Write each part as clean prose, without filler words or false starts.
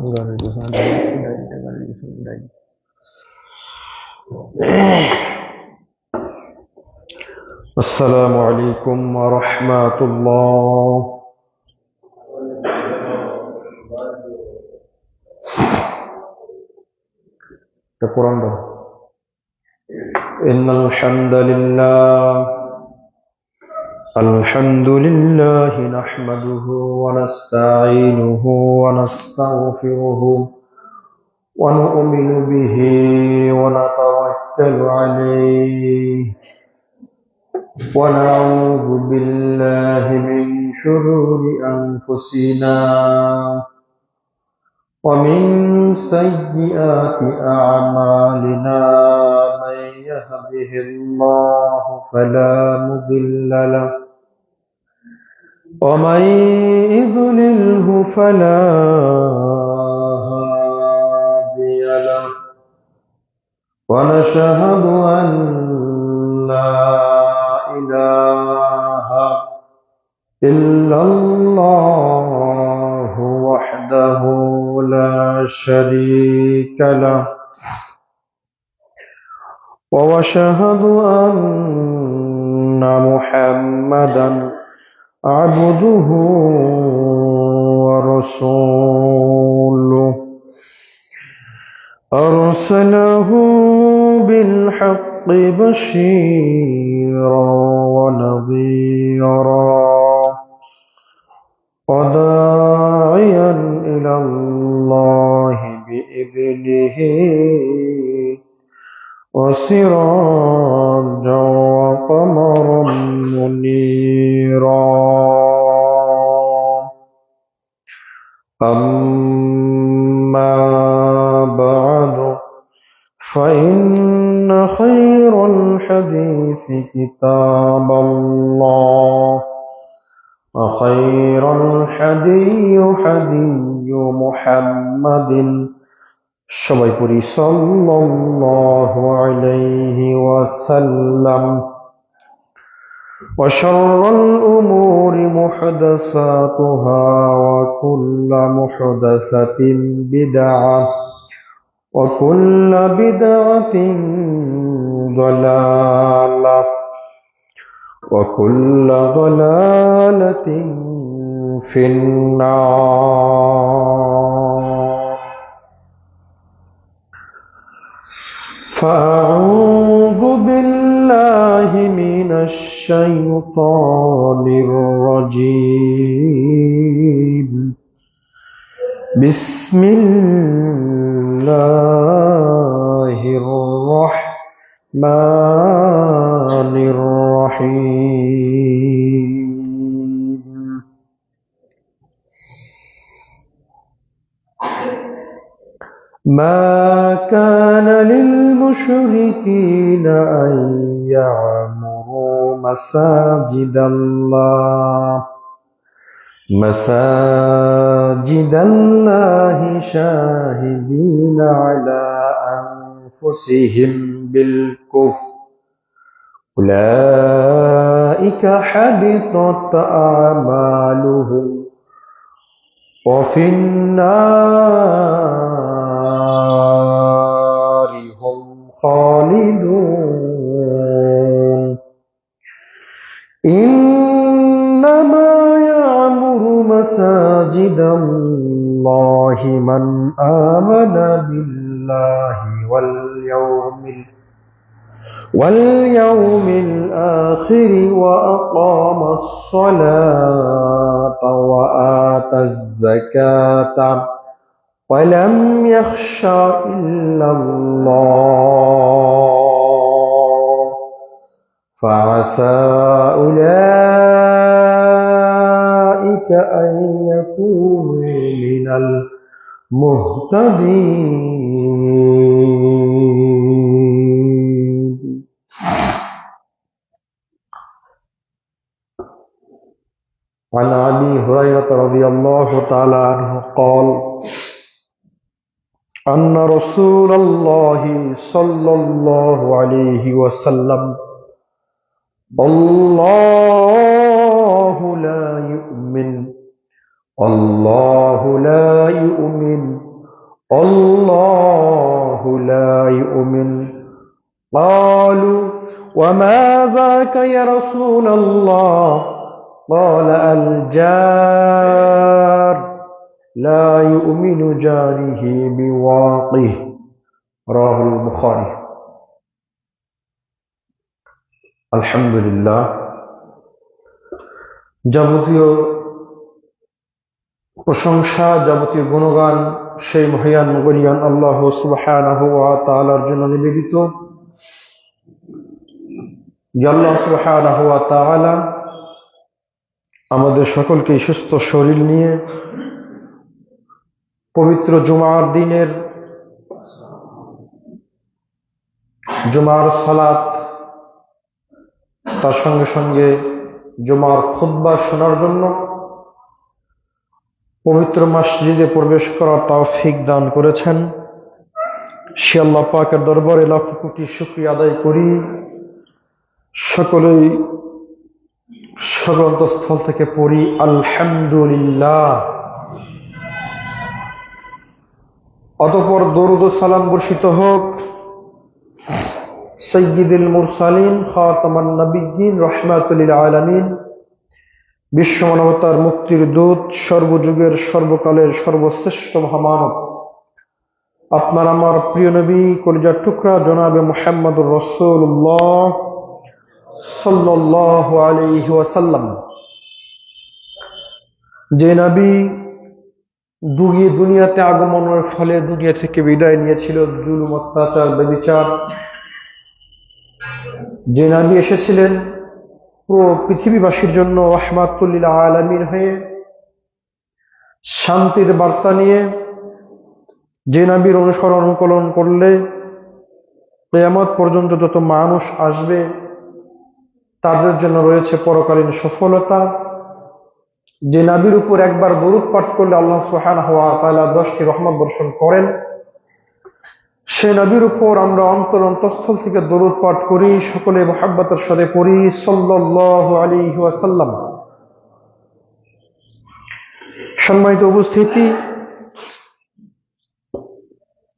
Gak ada itu sana Assalamualaikum warahmatullahi. Quran dong. Innal hamdalillah nahmaduhu wa nasta'inuhu wa nastaghfiruhu wa nu'minu bihi wa natawakkalu alayhi wa na'udzu billahi min shururi anfusina wa min sayyiati a'malina man yahdihillahu fala mudilla lahu wa man yudlilhu fala hadiya lahu wa nashhadu an la ilaha illallah wahdahu la sharika lahu wa ashhadu anna Muhammadan abduhu wa rasuluhu arsalahu bil haqqi bashiran wa nadhiran wa da'iyan ila Allah bi'idnihi wa sirajan wa qamaran munira. Amma ba'du fa inna khairal hadithi kitaballah wa khairal hadiyyu hadiyyu Muhammadin Shabaipuri sallallahu alaihi wasallam wa syarrul umuri muhdatsatuha wa kullu muhdatsatin bid'ah wa kullu bid'atin dhalalah wa kullu dhalalatin finnar. Fa'udzu billahi minasy syaithanir rajim. Bismillahirrahmanirrahim. Ma kana lil musyrikina an ya'muru masajidallahi syahidina ala anfusihim bil kufr ulaika habitat a'maluhum wa finnari hum khalidun. Innama ya'muru masajidallahi man amana billahi wal yawmil akhir wa aqama as-salata wa ata az-zakata wa lam yakhsha illa Allah fa'asa ulaika an yakunu minal muhtadin. An Abi Hurairah radhiyallahu ta'ala anhu qala anna Rasulullah sallallahu alaihi wasallam Allahu la yu'min الله لا يؤمن قالوا وما ذاك يا رسول الله قال الجار لا يؤمن جاره بواقه رواه البخاري আলহামদুলিল্লাহ যাবতীয় প্রশংসা যাবতীয় গুণগান সেই মহিয়ান মুগনিয়ান আল্লাহ সুবহানাহু ওয়া তাআলার জন্য নিবেদিত। যে আল্লাহ সুবহানাহু ওয়া তাআলা আমাদের সকলকে সুস্থ শরীর নিয়ে পবিত্র জুমার দিনের জুমার সালাত তার সঙ্গে সঙ্গে জুমার খুতবা শোনার জন্য পবিত্র মসজিদে প্রবেশ করার তৌফিক দান করেছেন। সে আল্লাহ পাকের দরবারে লাখ কোটি শুকরিয়া আদায় করি। সকলেই সকল স্থল থেকে পড়ি আলহামদুলিল্লাহ। অতঃপর দরুদ ও সালাম বর্ষিত হোক সাইয়্যিদুল মুরসালিন খাতামান নবিয়্যিন রাহমাতুল লিল আলামিন, বিশ্ব মানবতার মুক্তির দূত, সর্বযুগের সর্বকালের সর্বশ্রেষ্ঠ মহামানব, আপনার আমার প্রিয় নবী কলিজার টুকরা জনাবে মুহাম্মদুর রাসূলুল্লাহ সাল্লাল্লাহু আলাইহি ওয়াসাল্লাম, যে নবী দুনিয়াতে আগমনের ফলে দুনিয়া থেকে বিদায় নিয়েছিল জুলুম, অত্যাচার, ব্যভিচার। যে নবী এসেছিলেন পুরো পৃথিবীবাসীর জন্য রাহমাতুল লিল আলামিন হয়ে, শান্তির বার্তা নিয়ে, যে নবীর অনুসরণ অনুকরণ করলে কিয়ামত পর্যন্ত যত মানুষ আসবে তাদের জন্য রয়েছে পরকালীন সফলতা। যে নবীর উপর একবার দরুদ পাঠ করলে আল্লাহ সুবহানাহু ওয়া তাআলা 10টি রহমত বর্ষণ করেন, সে নবীর উপর আমরা অন্তঃস্থল থেকে দরুদ পাঠ করি, সকলে মুহাব্বতের সাথে পড়ি সাল্লাল্লাহু আলাইহি ওয়াসাল্লাম। সম্মানিত উপস্থিতি,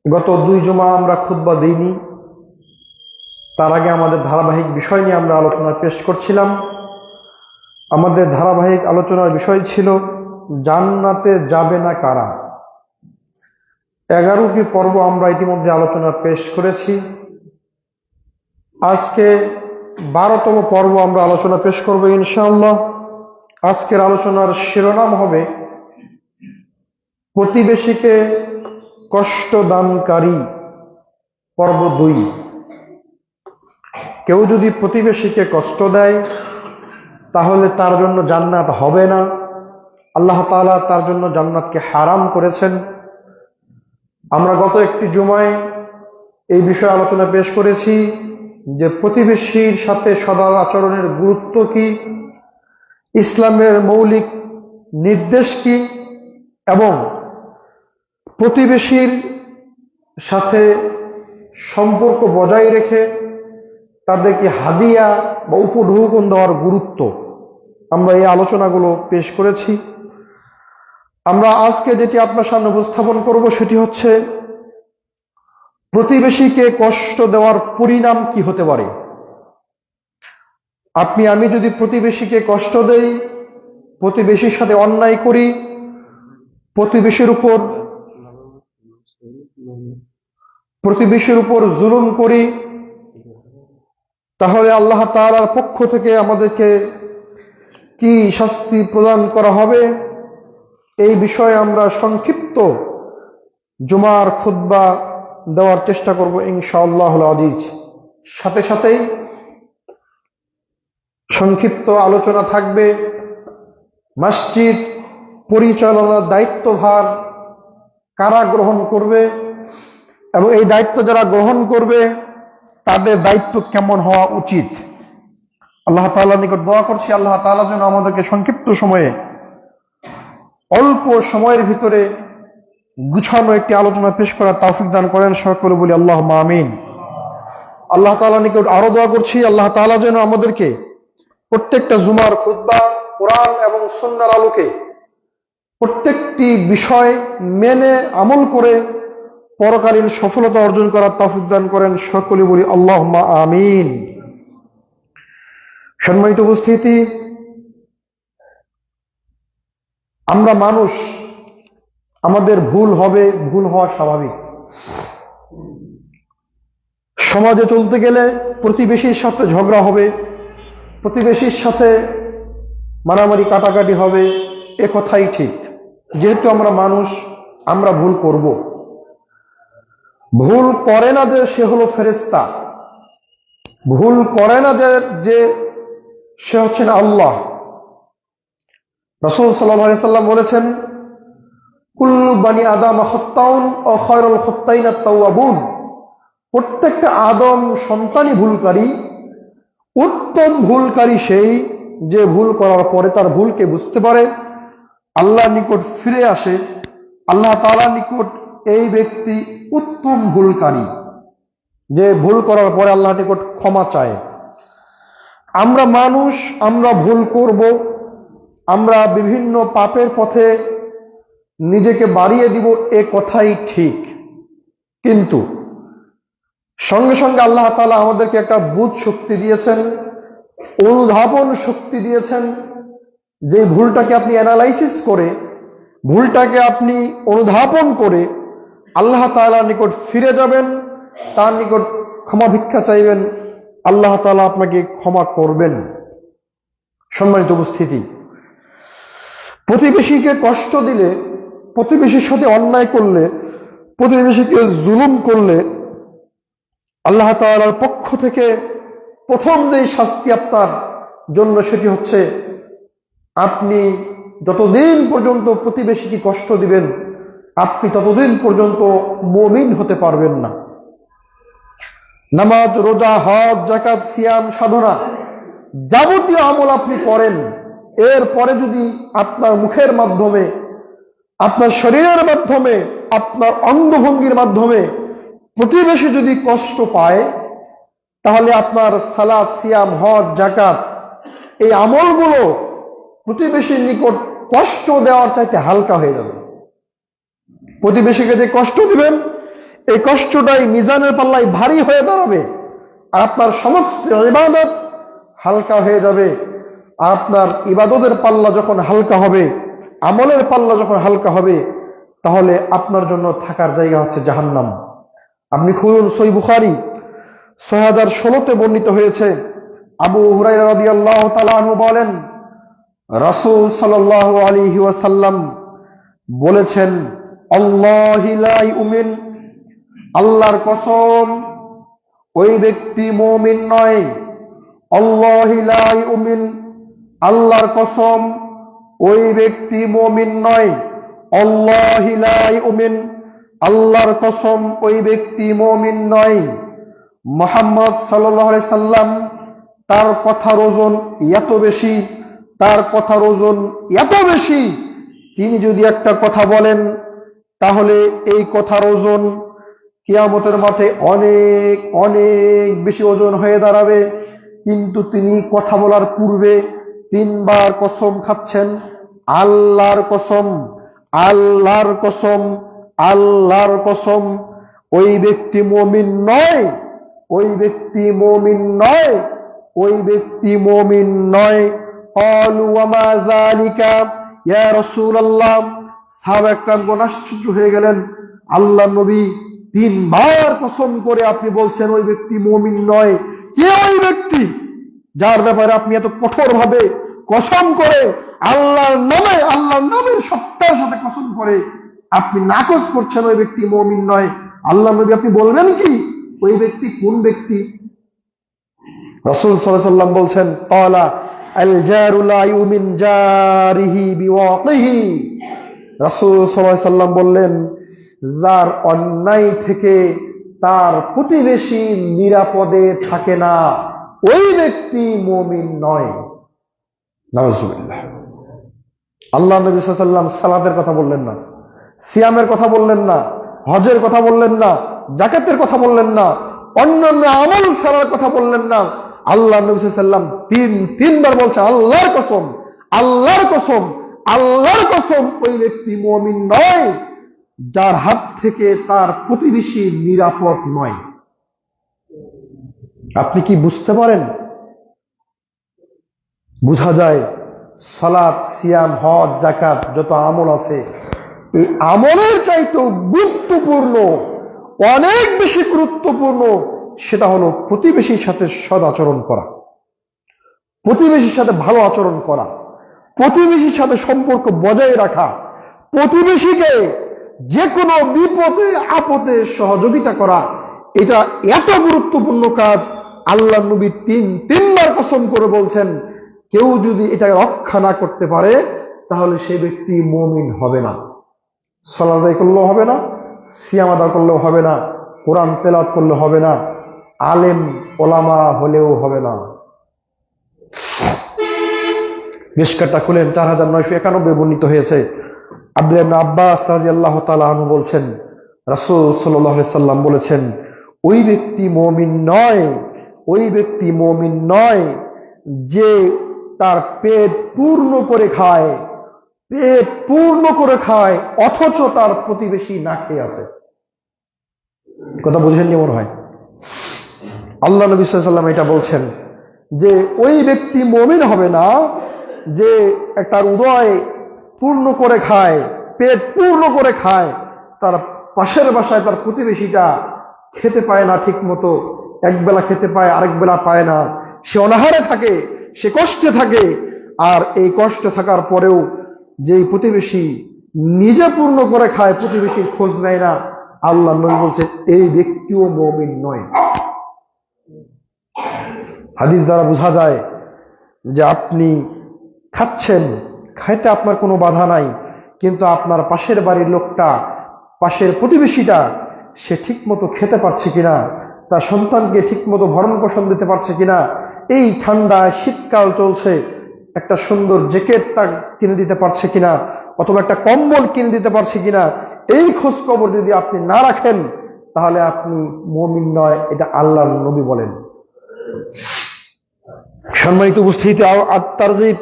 গত 2 জুমা আমরা খুতবা দেইনি। তার আগে আমাদের ধারাবাহিক বিষয় নিয়ে আমরা আলোচনা পেশ করছিলাম। আমাদের ধারাবাহিক আলোচনার বিষয় ছিল জান্নাতে যাবে না কারা। 11টি পর্ব আমরা ইতিমধ্যে আলোচনা পেশ করেছি। আজকে 12তম পর্ব আমরা আলোচনা পেশ করব ইনশাআল্লাহ। আজকের আলোচনার শিরোনাম হবে প্রতিবেশীকে কষ্ট দানকারী, পর্ব 2। কেউ যদি প্রতিবেশীকে কষ্ট দেয় তাহলে তার জন্য জান্নাত হবে না। আল্লাহ তাআলা তার জন্য জান্নাতকে হারাম করেছেন। আমরা গত একটি জুমায় এই বিষয়ে আলোচনা পেশ করেছি যে প্রতিবেশীর সাথে সদাল আচরণের গুরুত্ব কি, ইসলামের মৌলিক নির্দেশ কি, এবং প্রতিবেশীর সাথে সম্পর্ক বজায় রেখে তাদেরকে হাদিয়া বা উপঢৌকন দেওয়ার গুরুত্ব। আমরা এই আলোচনাগুলো পেশ করেছি। আমরা আজকে যেটি আপনার সামনে উপস্থাপন করব সেটি হচ্ছে প্রতিবেশীকে কষ্ট দেওয়ার পরিণাম কি হতে পারে। আমি যদি প্রতিবেশীকে কষ্ট দেই, প্রতিবেশীর সাথে অন্যায় করি, প্রতিবেশীর উপর জুলুম করি, তাহলে আল্লাহ তাআলার পক্ষ থেকে আমাদেরকে কি শাস্তি প্রদান করা হবে, এই বিষয়ে আমরা সংক্ষিপ্ত জুমার খুতবা দেওয়ার চেষ্টা করব ইনশাআল্লাহুল আজিজ। সাথে সাথেই সংক্ষিপ্ত আলোচনা থাকবে মসজিদ পরিচালনার দায়িত্বভার কারা গ্রহণ করবে এবং এই দায়িত্ব যারা গ্রহণ করবে তাদের দায়িত্ব কেমন হওয়া উচিত। আল্লাহ তাআলার নিকট দোয়া করছি আল্লাহ তাআলা যেন আমাদেরকে সংক্ষিপ্ত সময়ে, অল্প সময়ের ভিতরে গুছানো একটি আলোচনা পেশ করার তৌফিক দান করেন। সকলে বলি আল্লাহুম্মা আমিন। আল্লাহ তাআলার নিকট আরো দোয়া করছি আল্লাহ তাআলা যেন আমাদেরকে প্রত্যেকটা জুমার খুতবা কোরআন এবং সুন্নাহর আলোকে প্রত্যেকটি বিষয় মেনে আমল করে পরকালীন সফলতা অর্জন করার তৌফিক দান করেন। সকলে বলি আল্লাহুম্মা আমিন। সম্মানিত উপস্থিতি, আমরা মানুষ, আমাদের ভুল হবে, ভুল হওয়া স্বাভাবিক। সমাজে চলতে গেলে প্রতিবেশীর সাথে ঝগড়া হবে, প্রতিবেশীর সাথে মারামারি কাটাকাটি হবে, এ কথাই ঠিক। যেহেতু আমরা মানুষ, আমরা ভুল করব। ভুল করে না যে সে হলো ফেরেশতা, ভুল করে না যে সে হচ্ছেন আল্লাহ। রাসূল সাল্লাল্লাহু আলাইহি সাল্লাম বলেছেন, কুল্লু বানি আদম খাত্তাউন ও খায়রুল খাত্তাইনা তাওয়াবুন। প্রত্যেকটা আদম সন্তানই ভুলকারী, উত্তম ভুলকারী সেই যে ভুল করার পরে তার ভুলকে বুঝতে পারে, আল্লাহর নিকট ফিরে আসে, আল্লাহ তাআলার নিকট এই ব্যক্তি উত্তম ভুলকারী, যে ভুল করার পরে আল্লাহর নিকট ক্ষমা চায়। আমরা মানুষ, আমরা ভুল করব, আমরা বিভিন্ন পাপের পথে নিজেকে বাড়িয়ে দিব, এ কথাই ঠিক। কিন্তু সঙ্গে সঙ্গে আল্লাহ তাআলা আমাদেরকে একটা বুঝ শক্তি দিয়েছেন, অনুধাবন শক্তি দিয়েছেন, যে ভুলটাকে আপনি অ্যানালাইসিস করে, ভুলটাকে আপনি অনুধাবন করে আল্লাহ তাআলার নিকট ফিরে যাবেন, তার নিকট ক্ষমা ভিক্ষা চাইবেন, আল্লাহ তাআলা আপনাকে ক্ষমা করবেন। সম্মানিত উপস্থিতি, প্রতিবেশীকে কষ্ট দিলে, প্রতিবেশীর সাথে অন্যায় করলে, প্রতিবেশীকে জুলুম করলে আল্লাহ তাআলার পক্ষ থেকে প্রথম যে শাস্তি আপনার জন্য সেটি হচ্ছে, আপনি যতদিন পর্যন্ত প্রতিবেশীকে কষ্ট দিবেন আপনি ততদিন পর্যন্ত মুমিন হতে পারবেন না। নামাজ, রোজা, হজ, যাকাত, সিয়াম, সাধনা, যাবতীয় আমল আপনি করেন, এরপরে যদি আপনার মুখের মাধ্যমে, আপনার শরীরের মাধ্যমে, আপনার অঙ্গভঙ্গির মাধ্যমে প্রতিবেশী যদি কষ্ট পায়, তাহলে আপনার সালাত, সিয়াম, হজ, যাকাত এই আমলগুলো প্রতিবেশীর নিকট কষ্ট দেওয়ার চাইতে হালকা হয়ে যাবে। প্রতিবেশীকে যে কষ্ট দিবেন, এই কষ্টটাই মিজানের পাল্লায় ভারী হয়ে দাঁড়াবে, আর আপনার সমস্ত ইবাদত হালকা হয়ে যাবে। আর আপনার ইবাদতের পাল্লা যখন হালকা হবে, আমলের পাল্লা যখন হালকা হবে, তাহলে আপনার জন্য থাকার জায়গা হচ্ছে জাহান্নাম। আপনি খুলুন সহিহ বুখারী ৬০১৬তে বর্ণিত হয়েছে, আবু হুরায়রা রাদিয়াল্লাহু তাআলা আনহু বলেন, রাসূল সাল্লাল্লাহু আলাইহি ওয়াসাল্লাম বলেছেন, আল্লাহি লা ইউমিন, আল্লাহর কসম ওই ব্যক্তি মুমিন নয়। আল্লাহি লা ইউমিন, আল্লাহর কসম ওই ব্যক্তি মুমিন নয়। আল্লাহি লা ইউমিন, আল্লাহর কসম ওই ব্যক্তি মুমিন নয়। মুহাম্মদ সাল্লাল্লাহু আলাইহি সাল্লাম, তার কথার ওজন এত বেশি, তার কথার ওজন এত বেশি, তিনি যদি একটা কথা বলেন তাহলে এই কথার ওজন কিয়ামতের মাঠে অনেক অনেক বেশি ওজন হয়ে দাঁড়াবে। কিন্তু তিনি কথা বলার পূর্বে 3 বার কসম খাচ্ছেন, আল্লাহর কসম, আল্লাহর কসম, আল্লাহর কসম, ওই ব্যক্তি মুমিন নয়, ওই ব্যক্তি মুমিন নয়, ওই ব্যক্তি মুমিন নয়। ক্বালু ওয়া মা যালিকা ইয়া রাসূলুল্লাহ, সাহাবায়ে কেরাম আশ্চর্য হয়ে গেলেন, আল্লাহর নবী 3 বার কসম করে আপনি বলছেন ওই ব্যক্তি মুমিন নয়। কে ওই ব্যক্তি যার ব্যাপারে আপনি এত কঠোরভাবে কসম করে আল্লাহর নামে, আল্লাহর নামের সত্তার সাথে কসম করে আপনি নাকচ করছেন ওই ব্যক্তি মুমিন নয়? আল্লাহর নবী আপনি বলবেন কি ওই ব্যক্তি কোন ব্যক্তি? রাসূল সাল্লাল্লাহু আলাইহি ওয়াসাল্লাম বলছেন, ক্বালা আল জারু লা ইউমিন জারিহি বিওয়াকিহি। রাসূল সাল্লাল্লাহু আলাইহি ওয়াসাল্লাম বললেন, যার অন্যায় থেকে তার প্রতিবেশী নিরাপদে থাকে না, ওই ব্যক্তি মুমিন নয়। নাউজুবিল্লাহ। আল্লাহ নবী সাল্লাল্লাহু আলাইহি ওয়াসাল্লাম সালাতের কথা বললেন না, সিয়ামের কথা বললেন না, হজের কথা বললেন না, যাকাতের কথা বললেন না, অন্যান্য আমল সারার কথা বললেন না। আল্লাহ নবী সাল্লাল্লাহু আলাইহি ওয়াসাল্লাম 3 বার বলছেন, আল্লাহর কসম, আল্লাহর কসম, আল্লাহর কসম, ওই ব্যক্তি মুমিন নয়। যার হাত থেকে তার প্রতিবেশী নিরাপদ নয়। আপনি কি বুঝতে পারেন? বোঝা যায় সালাত, সিয়াম, হজ, যাকাত যত আমল আছে, এই আমলের চাইতেও গুরুত্বপূর্ণ, অনেক বেশি গুরুত্বপূর্ণ, সেটা হলো প্রতিবেশীর সাথে সদ আচরণ করা, প্রতিবেশীর সাথে ভালো আচরণ করা, প্রতিবেশীর সাথে সম্পর্ক বজায় রাখা, প্রতিবেশীকে যে কোনো বিপদে আপদে সহযোগিতা করা। এটা এত গুরুত্বপূর্ণ কাজ, আল্লাহ নবী তিনবার কসম করে বলছেন, কেউ যদি এটা রক্ষা না করতে পারে তাহলে সে ব্যক্তি মুমিন হবে না। সালাত আদায় করলেও হবে না, সিয়াম আদায় করলেও হবে না, কোরআন তেলাওয়াত করলে হবে না, আলেম ওলামা হলেও হবে না। মিশকাতটা খুলেন, 4991 বর্ণিত হয়েছে। আব্দুল্লাহ ইবনে আব্বাস রাদিয়াল্লাহু তাআলা আনহু বলছেন, রাসূল সাল্লাল্লাহু আলাইহি সাল্লাম বলেছেন, ওই ব্যক্তি মুমিন নয়, ওই ব্যক্তি মুমিন নয় যে তার পেট পূর্ণ করে খায়, পেট পূর্ণ করে খায় অথচ তার প্রতিবেশী না খেয়ে আছে। কথা বুঝেননি মনে হয়? আল্লাহ নবী সাল্লাল্লাহু আলাইহি সাল্লাম এটা বলছেন যে ওই ব্যক্তি মুমিন হবে না যে তার উদয় পূর্ণ করে খায়, পেট পূর্ণ করে খায়, তার পাশের বাসায় তার প্রতিবেশীটা খেতে পায় না ঠিক মতো, একবেলা খেতে পায় আরেক বেলা পায় না, সে অনাহারে থাকে, সে কষ্টে থাকে। আর এই কষ্ট থাকার পরেও যেই প্রতিবেশী নিজে পূর্ণ করে খায়, প্রতিবেশীর খোঁজ নেয় না, আল্লাহ নবী বলছে এই ব্যক্তিও মুমিন নয়। হাদিস দ্বারা বোঝা যায় যে আপনি খাচ্ছেন, খাইতে আপনার কোনো বাধা নাই, কিন্তু আপনার পাশের বাড়ির লোকটা, পাশের প্রতিবেশীটা, সে ঠিক মতো খেতে পারছে কিনা, তার সন্তানকে ঠিক মতো ভরণ পোষণ দিতে পারছে কিনা, এই ঠান্ডা শীতকাল চলছে, একটা সুন্দর জ্যাকেট তা কিনে দিতে পারছে কিনা, অথবা একটা কম্বল কিনে দিতে পারছে কিনা, এই খোঁজ খবর যদি আপনি না রাখেন তাহলে আপনি মুমিন নয়, এটা আল্লাহর নবী বলেন। সম্মানিত উপস্থিতি, আত-তারগীব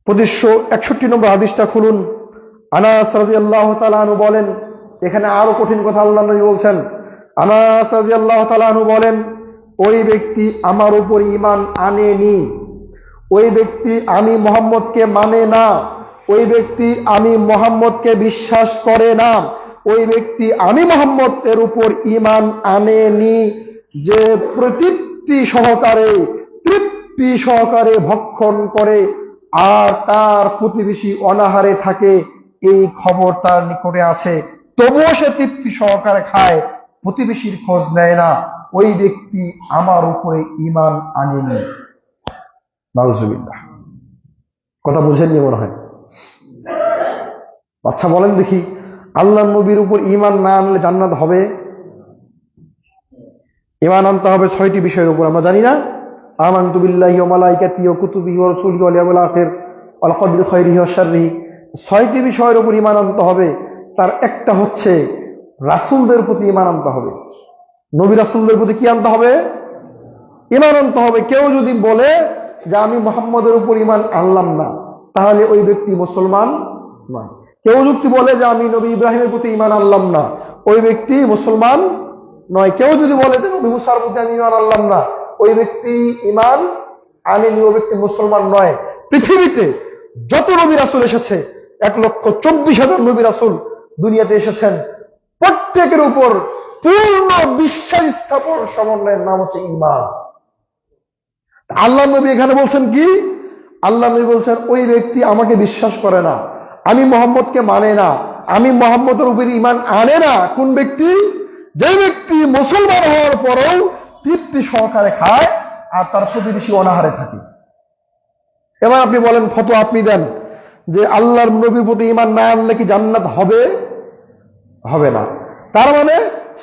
2561 নম্বর হাদিসটা খুলুন। আনাস রাদিয়াল্লাহু তাআলা আনহু বলেন, এখানে আরো কঠিন কথা আল্লাহ নবী বলছেন। আনাস রাদিয়াল্লাহু তাআলা আনহু বলেন, ওই ব্যক্তি আমার উপর ঈমান আনেনি, ওই ব্যক্তি আমি মুহাম্মদকে মানে না, ওই ব্যক্তি আমি মুহাম্মদকে বিশ্বাস করে না, ওই ব্যক্তি আমি মুহাম্মদ এর উপর ঈমান আনেনি যে তৃপ্তি সহকারে ভক্ষণ করে আর তার প্রতিবেশী অনাহারে থাকে, এই খবর তার নিকটে আছে, তবুও সে তৃপ্তি সহকারে খায়, প্রতিবেশীর খোঁজ নেয় না, ওই ব্যক্তি আমার উপরে ঈমান আনেনি। নাউজুবিল্লাহ। কথা বুঝেননি মনে হয়? আচ্ছা বলেন দেখি, আল্লাহ নবীর উপর ঈমান না আনলে জান্নাত হবে? ঈমান আনতে হবে 6টি বিষয়ের উপর, আমরা জানি না? আমানতু বিল্লাহি ওয়া মালাইকাতিহি ওয়া কুতুবিহি ওয়া রাসূলিহি ওয়াল ইয়াউমিল আখির ওয়াল কদরি খাইরিহি ওয়া শাররিহি। 6টি বিষয়ের উপর ঈমান আনতে হবে। তার একটা হচ্ছে রাসূলদের প্রতি ঈমান আনতে হবে। নবী রাসূলদের প্রতি কি আনতে হবে? ঈমান আনতে হবে। কেউ যদি বলে যে আমি মুহাম্মদের উপর ঈমান আনলাম না, তাহলে ওই ব্যক্তি মুসলমান নয়। কেউ যদি বলে যে আমি নবী ইব্রাহিমের প্রতি ঈমান আনলাম না, ওই ব্যক্তি মুসলমান নয়। কেউ যদি বলে যে নবী মুসার প্রতি আমি ঈমান আনলাম না, ওই ব্যক্তি ঈমান আনেনি, ওই ব্যক্তি মুসলমান নয়। পৃথিবীতে যত নবী রাসূল এসেছে, 1,24,000 নবী রাসূল দুনিয়াতে এসেছেন, প্রত্যেকের উপর পূর্ণ বিশ্বাস স্থাপন সমন্বয়ের নাম হচ্ছে ঈমান। আল্লাহ নবী এখানে বলছেন কি? আল্লাহ নবী বলছেন ওই ব্যক্তি আমাকে বিশ্বাস করে না, আমি মুহাম্মদকে মানে না, আমি মুহাম্মদের উপর ঈমান আনে না। কোন ব্যক্তি? যে ব্যক্তি মুসলমান হওয়ার পরেও তৃপ্তি সহকারে খায় আর তার প্রতিবেশী অনাহারে থাকে। এবার আপনি বলেন, ফতোয়া আপনি দেন যে আল্লাহর নবীর প্রতি ঈমান না আনলে কি জান্নাত হবে? হবে না। তার মানে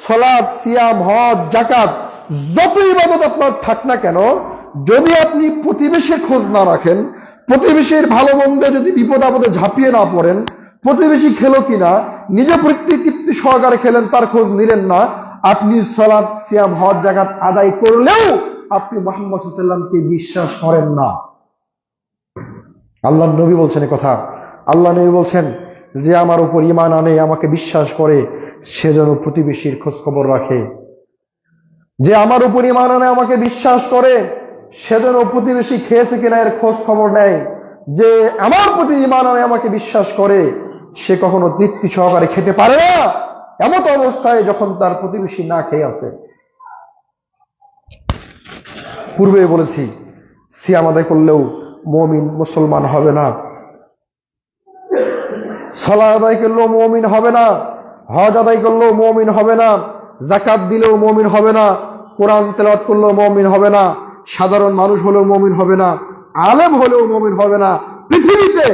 সালাত, সিয়াম, হজ, যাকাত যত ইবাদত আপনার থাক না কেন, যদি আপনি প্রতিবেশীর খোঁজ না রাখেন, প্রতিবেশীর ভালো মন্দে যদি বিপদ আপদে ঝাঁপিয়ে না পড়েন, প্রতিবেশী খেলো কিনা নিজে তৃপ্তি সহকারে খেলেন তার খোঁজ নিলেন না, আপনি সালাত, সিয়াম, হজ, যাকাত আদায় করলেও আপনি মুহাম্মদ সাল্লাল্লাহু আলাইহি ওয়াসাল্লামকে বিশ্বাস করেন না। আল্লাহ নবী বলছেন কথা। আল্লাহ নবী বলছেন, যে আমার উপর ঈমান আনে, আমাকে বিশ্বাস করে, সে যেন প্রতিবেশীর খোঁজ খবর রাখে। যে আমার উপর ঈমান আনে, আমাকে বিশ্বাস করে, সে যেন প্রতিবেশী খেয়েছে কিনা এর খোঁজ খবর নেয়। যে আমার প্রতি ঈমান আনে, আমাকে বিশ্বাস করে, সে কখনো তৃপ্তি সহকারে খেতে পারে না এমত অবস্থায় যখন তার প্রতিবেশী না খেয়ে আছে। পূর্বে বলেছি, সিয়াম আদায় করলেও মুমিন মুসলমান হবে না, সালাত আদায় করলেও মুমিন হবে না, হজ আদায় করলেও মুমিন হবে না, যাকাত দিলেও মুমিন হবে না, কোরআন তেলাওয়াত করলেও মুমিন হবে না, সাধারণ মানুষ হলেও মুমিন হবে না, আলেম হলেও মুমিন হবে না। পৃথিবীতে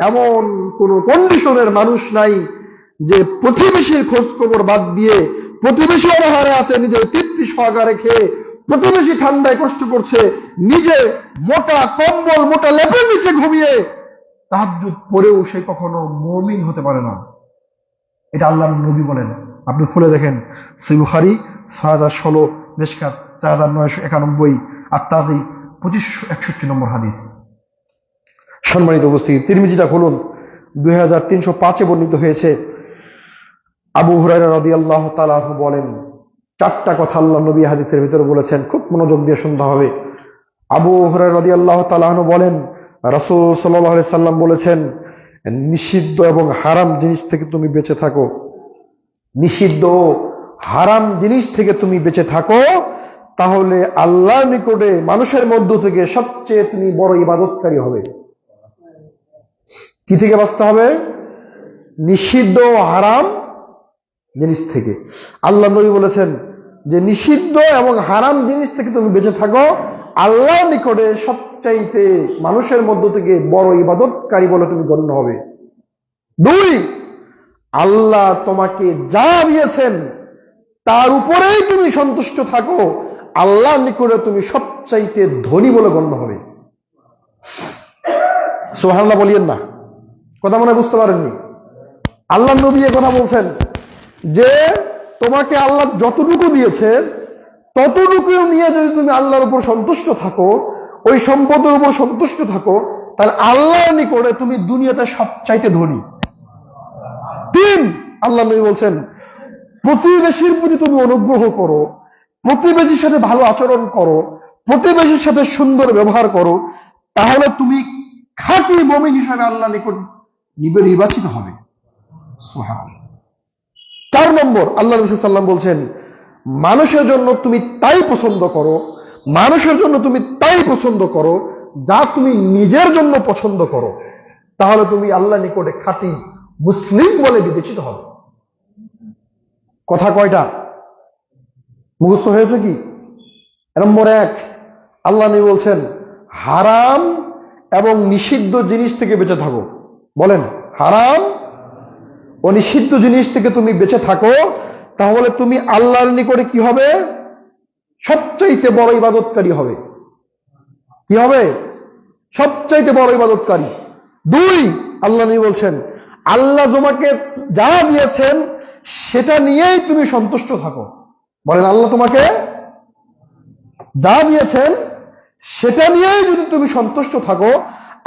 এমন কোন কন্ডিশনের মানুষ নাই যে প্রতিবেশীর খোঁজ খবর বাদ দিয়ে, প্রতিবেশী অনাহারে আছে নিজের তৃপ্তি সহকারে খেয়ে, প্রতিবেশী ঠান্ডায় কষ্ট করছে, নিজে মোটা কম্বল মোটা লেপের নিচে ঘুমিয়ে তাহাজ্জুদ পড়েও সে কখনো মুমিন হতে পারে না। এটা আল্লাহর নবী বলেন। আপনি খুলে দেখেন সহিহ বুখারী ৬০১৬, মিশকাত ৪৯৯১, আত-তাগী ২৫৬১ নম্বর হাদিস। সম্মানিত উপস্থিতি, তিরমিজিটা খুলুন, ২৩০৫-এ বর্ণিত হয়েছে। আবু হুরায়রা রাদিয়াল্লাহু তাআলা আনহু বলেন, চারটা কথা আল্লাহ নবী হাদিসের ভিতরে বলেছেন, খুব মনোযোগ দিয়ে শুনতে হবে। আবু হুরায়রা রাদিয়াল্লাহু তাআলা আনহু বলেন, রাসূল সাল্লাল্লাহু আলাইহি সাল্লাম বলেছেন, নিষিদ্ধ এবং হারাম জিনিস থেকে তুমি বেঁচে থাকো। নিষিদ্ধ হারাম জিনিস থেকে তুমি বেঁচে থাকো, তাহলে আল্লাহর নিকটে মানুষের মধ্য থেকে সবচেয়ে তুমি বড় ইবাদতকারী হবে। কি থেকে বাঁচতে হবে? নিষিদ্ধ হারাম জিনিস থেকে। আল্লাহ নবী বলেছেন যে নিষিদ্ধ এবং হারাম জিনিস থেকে তুমি বেঁচে থাকো, আল্লাহর নিকটে সবচাইতে মানুষের মধ্য থেকে বড় ইবাদতকারী বলে তুমি গণ্য হবে। ২, আল্লাহ তোমাকে যা দিয়েছেন তার উপরেই তুমি সন্তুষ্ট থাকো, আল্লাহর নিকটে তুমি সবচাইতে ধনী বলে গণ্য হবে। সুবহানাল্লাহ বলিয়েন না, কথা মনে বুঝতে পারেননি? আল্লাহ নবী এ কথা বলছেন যে তোমাকে আল্লাহ যতটুকু দিয়েছে ততটুকু নিয়ে যদি তুমি আল্লাহর উপর সন্তুষ্ট থাকো, ওই সম্পদের উপর সন্তুষ্ট থাকো, তাহলে আল্লাহর নিকটে তুমি দুনিয়াতে সবচাইতে ধনী। ৩, আল্লাহ নবী বলছেন প্রতিবেশীর প্রতি তুমি অনুগ্রহ করো, প্রতিবেশীর সাথে ভালো আচরণ করো, প্রতিবেশীর সাথে সুন্দর ব্যবহার করো, তাহলে তুমি খাঁটি মুমিন হিসাবে আল্লাহর নিকট নির্বাচিত হবে। সুবহানাল্লাহ। ৪ নম্বর, আল্লাহ নবী সাল্লাল্লাহু আলাইহি ওয়াসাল্লাম বলছেন, মানুষের জন্য তুমি তাই পছন্দ করো, মানুষের জন্য তুমি তাই পছন্দ করো যা তুমি নিজের জন্য পছন্দ করো, তাহলে তুমি আল্লাহর নিকটে খাঁটি মুসলিম বলে বিবেচিত হবে। কথা কয়টা মুখস্থ হয়েছে কি? নম্বর ১, আল্লাহ নবী বলছেন হারাম এবং নিষিদ্ধ জিনিস থেকে বেঁচে থাকো। বলেন, হারাম ও নিষিদ্ধ জিনিস থেকে তুমি বেঁচে থাকো, তাহলে তুমি আল্লাহর নিকটে কি হবে? সবচাইতে বড় ইবাদতকারী হবে। কি হবে? সবচাইতে বড় ইবাদতকারী। ২, আল্লাহ নবী বলছেন আল্লাহ তোমাকে যা দিয়েছেন সেটা নিয়েই তুমি সন্তুষ্ট থাকো। বলেন, আল্লাহ তোমাকে যা দিয়েছেন সেটা নিয়েই যদি তুমি সন্তুষ্ট থাকো,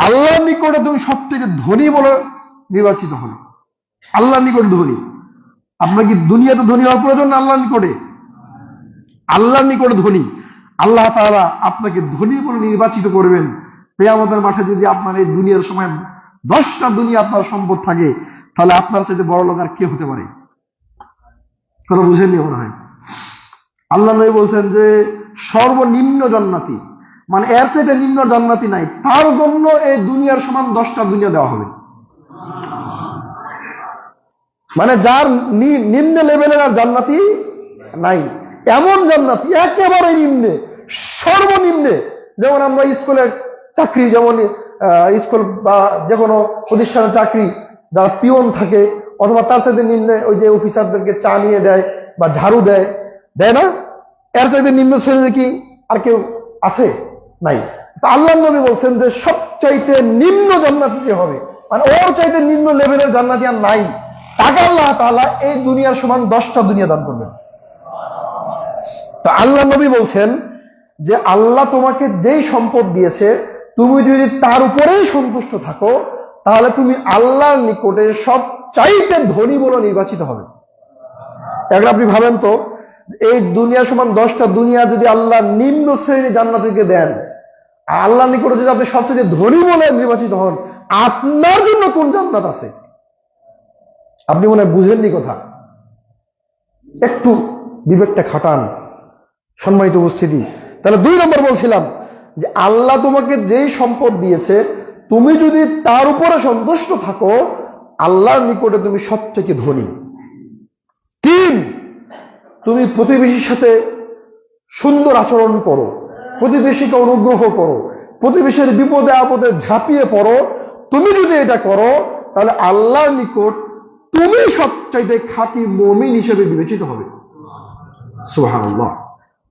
আল্লাহর নিকটে তুমি সবথেকে ধনী বলে নির্বাচিত হবে। আল্লাহর নিকটে ধনী। আপনার কি দুনিয়াতে ধনী হওয়ার প্রয়োজন না আল্লাহর নিকটে? আল্লাহর নিকটে ধনী। আল্লাহ তাআলা আপনাকে ধনী বলে নির্বাচিত করবেন। কিয়ামতের মাঠে যদি আপনার এই দুনিয়ার সময় 10টা দুনিয়া আপনার সম্পদ থাকে, তাহলে আপনার চাইতে বড় লোক আর কে হতে পারে? কোনো বুঝেননি মনে হয়। আল্লাহ নবী বলছেন যে সর্বনিম্ন জান্নাতি, মানে এর চাইতে নিম্ন জান্নাতি নাই, তার জন্য এই দুনিয়ার সমান 10টা দুনিয়া দেওয়া হবে। মানে যার নিম্ন লেভেলের আর জান্নাতি নাই, এমন জান্নাতি একেবারে নিম্নে, সর্বনিম্নে। যেমন আমরা স্কুলের চাকরি, যেমন স্কুল বা যে কোনো প্রতিষ্ঠানের চাকরি, যারা পিয়ন থাকে অথবা তার চাইতে নিম্নে ওই যে অফিসারদেরকে চা নিয়ে দেয় বা ঝাড়ু দেয়, দেয় না? এর চাইতে নিম্ন শ্রেণীর কি আর কেউ আছে? নাই। তা আল্লাহ নবী বলছেন যে সবচাইতে নিম্ন জান্নাতি যে হবে, মানে ওর চাইতে নিম্ন লেভেলের জান্নাতি আর নাই, তাকে আল্লাহ তাআলা এই দুনিয়ার সমান 10টা দুনিয়া দান করবেন। তো আল্লাহ নবী বলছেন যে আল্লাহ তোমাকে যেই সম্পদ দিয়েছে তুমি যদি তার উপরেই সন্তুষ্ট থাকো, তাহলে তুমি আল্লাহর নিকটে সব সবচাইতে ধনী বলে নির্বাচিত হবে। এখন আপনি ভাবেন তো, এই দুনিয়া সমান 10টা দুনিয়া যদি আল্লাহ নিম্ন শ্রেণী জান্নাতীকে দেন, আল্লাহ নিকটে যদি আপনি সবচেয়ে ধনী বলে নির্বাচিত হন, আপনার জন্য কোন জান্নাত আছে? আপনি মনে হয় বুঝেননি কথা। একটু বিবেকটা খাটান, সম্মানিত উপস্থিতি। তাহলে 2 নম্বর বলছিলাম যে আল্লাহ তোমাকে যেই সম্পদ দিয়েছে, তুমি যদি তার উপরে সন্তুষ্ট থাকো, আল্লাহর নিকটে তুমি সবথেকে ধনী। 3, তুমি প্রতিবেশীর সাথে সুন্দর আচরণ করো, প্রতিবেশীকে অনুগ্রহ করো, প্রতিবেশীর বিপদে আপদে ঝাঁপিয়ে পড়ো। তুমি যদি এটা করো, তাহলে আল্লাহর নিকট তুমি সবচাইতে খাঁটি মুমিন হিসেবে বিবেচিত হবে। সুবহানাল্লাহ।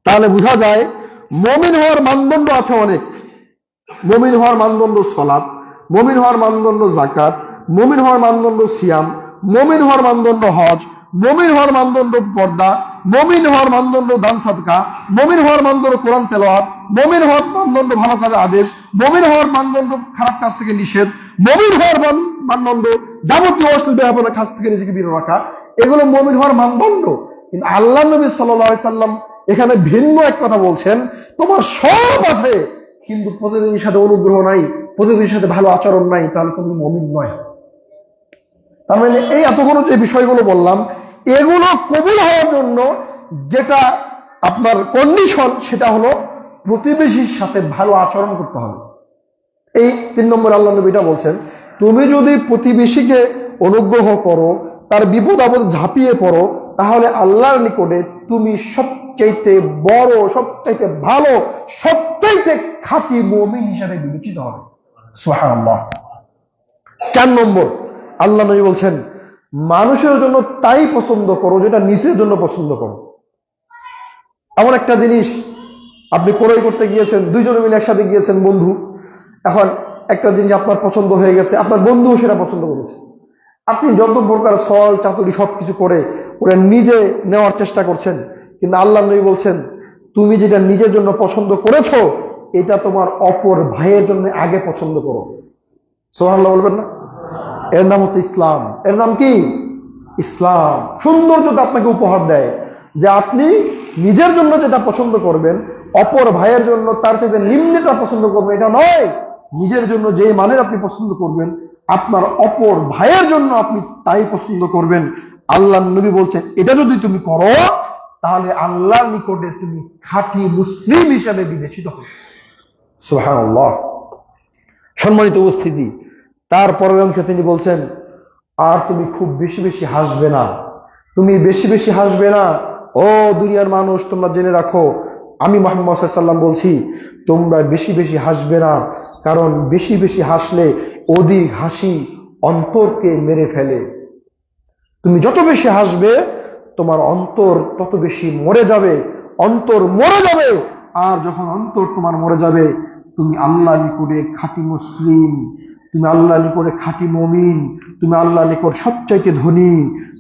তাহলে বোঝা যায় মুমিন হওয়ার মানদণ্ড আছে অনেক। মুমিন হওয়ার মানদণ্ড সালাত, মুমিন হওয়ার মানদণ্ড যাকাত, মুমিন হওয়ার মানদণ্ড সিয়াম, মুমিন হওয়ার মানদণ্ড হজ, মুমিন হওয়ার মানদণ্ড পর্দা, মুমিন হওয়ার মানদণ্ড দান সাদকা, মুমিন হওয়ার মানদণ্ড কোরআন তেলাওয়াত, মুমিন হওয়ার মানদণ্ড ভালো কাজের আদেশ, মুমিন হওয়ার মানদণ্ড খারাপ কাজ থেকে নিষেধ, মুমিন হওয়ার মানদণ্ড যাবতীয় অশ্লীল বেহায়াপনার কাজ থেকে নিজেকে বিরত রাখা। এগুলো মুমিন হওয়ার মানদণ্ড। কিন্তু আল্লাহ নবী সাল্লাল্লাহু আলাইহি সাল্লাম এখানে ভিন্ন এক কথা বলছেন, তোমার সব আছে কিন্তু প্রতিবেশীর সাথে অনুগ্রহ নাই, প্রতিবেশীর সাথে ভালো আচরণ নাই, তাহলে তুমি মুমিন নয়। তার মানে এই এতগুলো যে বিষয়গুলো বললাম, এগুলো কবুল হওয়ার জন্য যেটা আপনার কন্ডিশন, সেটা হলো প্রতিবেশীর সাথে ভালো আচরণ করতে হবে। এই 3 নম্বর আল্লাহ নবীটা বলছেন, তুমি যদি প্রতিবেশীকে অনুগ্রহ করো, তার বিপদ আপদ ঝাঁপিয়ে পড়ো, তাহলে আল্লাহর নিকটে তুমি সবচাইতে বড়, সবচাইতে ভালো, সবচাইতে খাঁটি মুমিন হিসাবে বিবেচিত হবে। সুবহানাল্লাহ। 4 নম্বর আল্লাহ নবী বলছেন, মানুষের জন্য তাই পছন্দ করো যেটা নিজের জন্য পছন্দ করো। এমন একটা জিনিস আপনি ক্রয় করতে গিয়েছেন, 2 জনে মিলে একসাথে গিয়েছেন, বন্ধু। এখন একটা জিনিস আপনার পছন্দ হয়ে গেছে, আপনার বন্ধুও সেটা পছন্দ করেছে। আপনি যত প্রকার ছল চাতুরি সবকিছু করে ওরা নিজে নেওয়ার চেষ্টা করছেন, কিন্তু আল্লাহ নবী বলছেন, তুমি যেটা নিজের জন্য পছন্দ করেছো, এটা তোমার অপর ভাইয়ের জন্য আগে পছন্দ করো। সুবহানাল্লাহ বলবেন না? এর নাম হচ্ছে ইসলাম। এর নাম কি? ইসলাম। সৌন্দর্যতা আপনাকে উপহার দেয় যে আপনি নিজের জন্য যেটা পছন্দ করবেন, অপর ভাইয়ের জন্য তার চাইতে নিম্নটা পছন্দ করবেন, এটা নয়। নিজের জন্য যে মানের আপনি পছন্দ করবেন, আপনার অপর ভাইয়ের জন্য আপনি তাই পছন্দ করবেন। আল্লাহ নবী বলছেন, এটা যদি তুমি করো, তাহলে আল্লাহর নিকটে তুমি খাঁটি মুসলিম হিসাবে বিবেচিত হবে। সুবহানাল্লাহ। সম্মানিত উপস্থিতি, তারপরের অংশে তিনি বলছেন, আর তুমি খুব বেশি বেশি হাসবে না। তুমি বেশি বেশি হাসবে না। ও দুনিয়ার মানুষ, তোমরা জেনে রাখো, আমি মুহাম্মদ সাল্লাল্লাহু আলাইহি ওয়াসাল্লাম বলছি, তোমরা বেশি বেশি হাসবে না, কারণ বেশি বেশি হাসলে অধিক হাসি অন্তরকে মেরে ফেলে। তুমি যত বেশি হাসবে, তোমার অন্তর তত বেশি মরে যাবে, অন্তর মরে যাবে। আর যখন অন্তর তোমার মরে যাবে, তুমি আল্লাহর নিকটে খাঁটি মুসলিম, তুমি আল্লাহর নিকটে খাঁটি মুমিন, তুমি আল্লাহর নিকট সবচাইতে ধনী,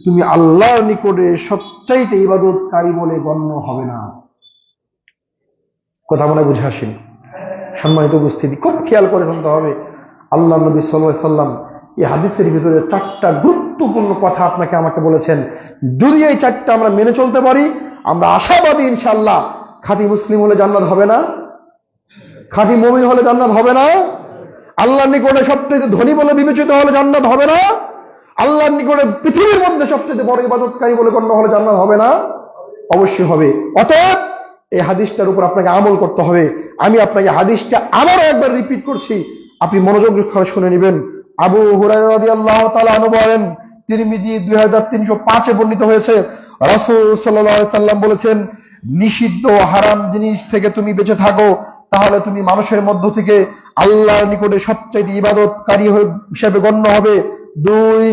তুমি আল্লাহর নিকটে সবচাইতে ইবাদতকারী বলে গণ্য হবে না। কথা মনে বুঝে আসেন? সম্মানিত উপস্থিতি, খুব খেয়াল করে শুনতে হবে। আল্লাহ নবী সাল্লাল্লাহু আলাইহি ওয়াসাল্লাম এই হাদিসের ভিতরে 4টা গুরুত্বপূর্ণ কথা আপনাকে আমাকে বলেছেন। যদি এই 4টা আমরা মেনে চলতে পারি, আমরা আশাবাদী ইনশাআল্লাহ। খাঁটি মুসলিম হলে জান্নাত হবে না? খাঁটি মুমিন হলে জান্নাত হবে না? আল্লাহর নিকটে সবচেয়ে ধনী বলে বিবেচিত হলে জান্নাত হবে না? আল্লাহর নিকটে পৃথিবীর মধ্যে সবচেয়ে বড় ইবাদতকারী বলে গণ্য হলে জান্নাত হবে না? অবশ্যই হবে। অতএব এই হাদিসটার উপর আপনাকে আমল করতে হবে। আমি আপনাকে হাদিসটা আবারও একবার রিপিট করছি, আপনি মনোযোগ দিয়ে শুনে নেবেন। আবু হুরায়রা রাদিয়াল্লাহু তাআলা আনহু বলেন, তিরমিজি 2305 এ বর্ণিত হয়েছে, রাসূল সাল্লাল্লাহু আলাইহি সাল্লাম বলেছেন, নিষিদ্ধ হারাম জিনিস থেকে তুমি বেঁচে থাকো, তাহলে তুমি মানুষের মধ্য থেকে আল্লাহর নিকটে সবচেয়ে ইবাদতকারী হিসেবে গণ্য হবে। 2,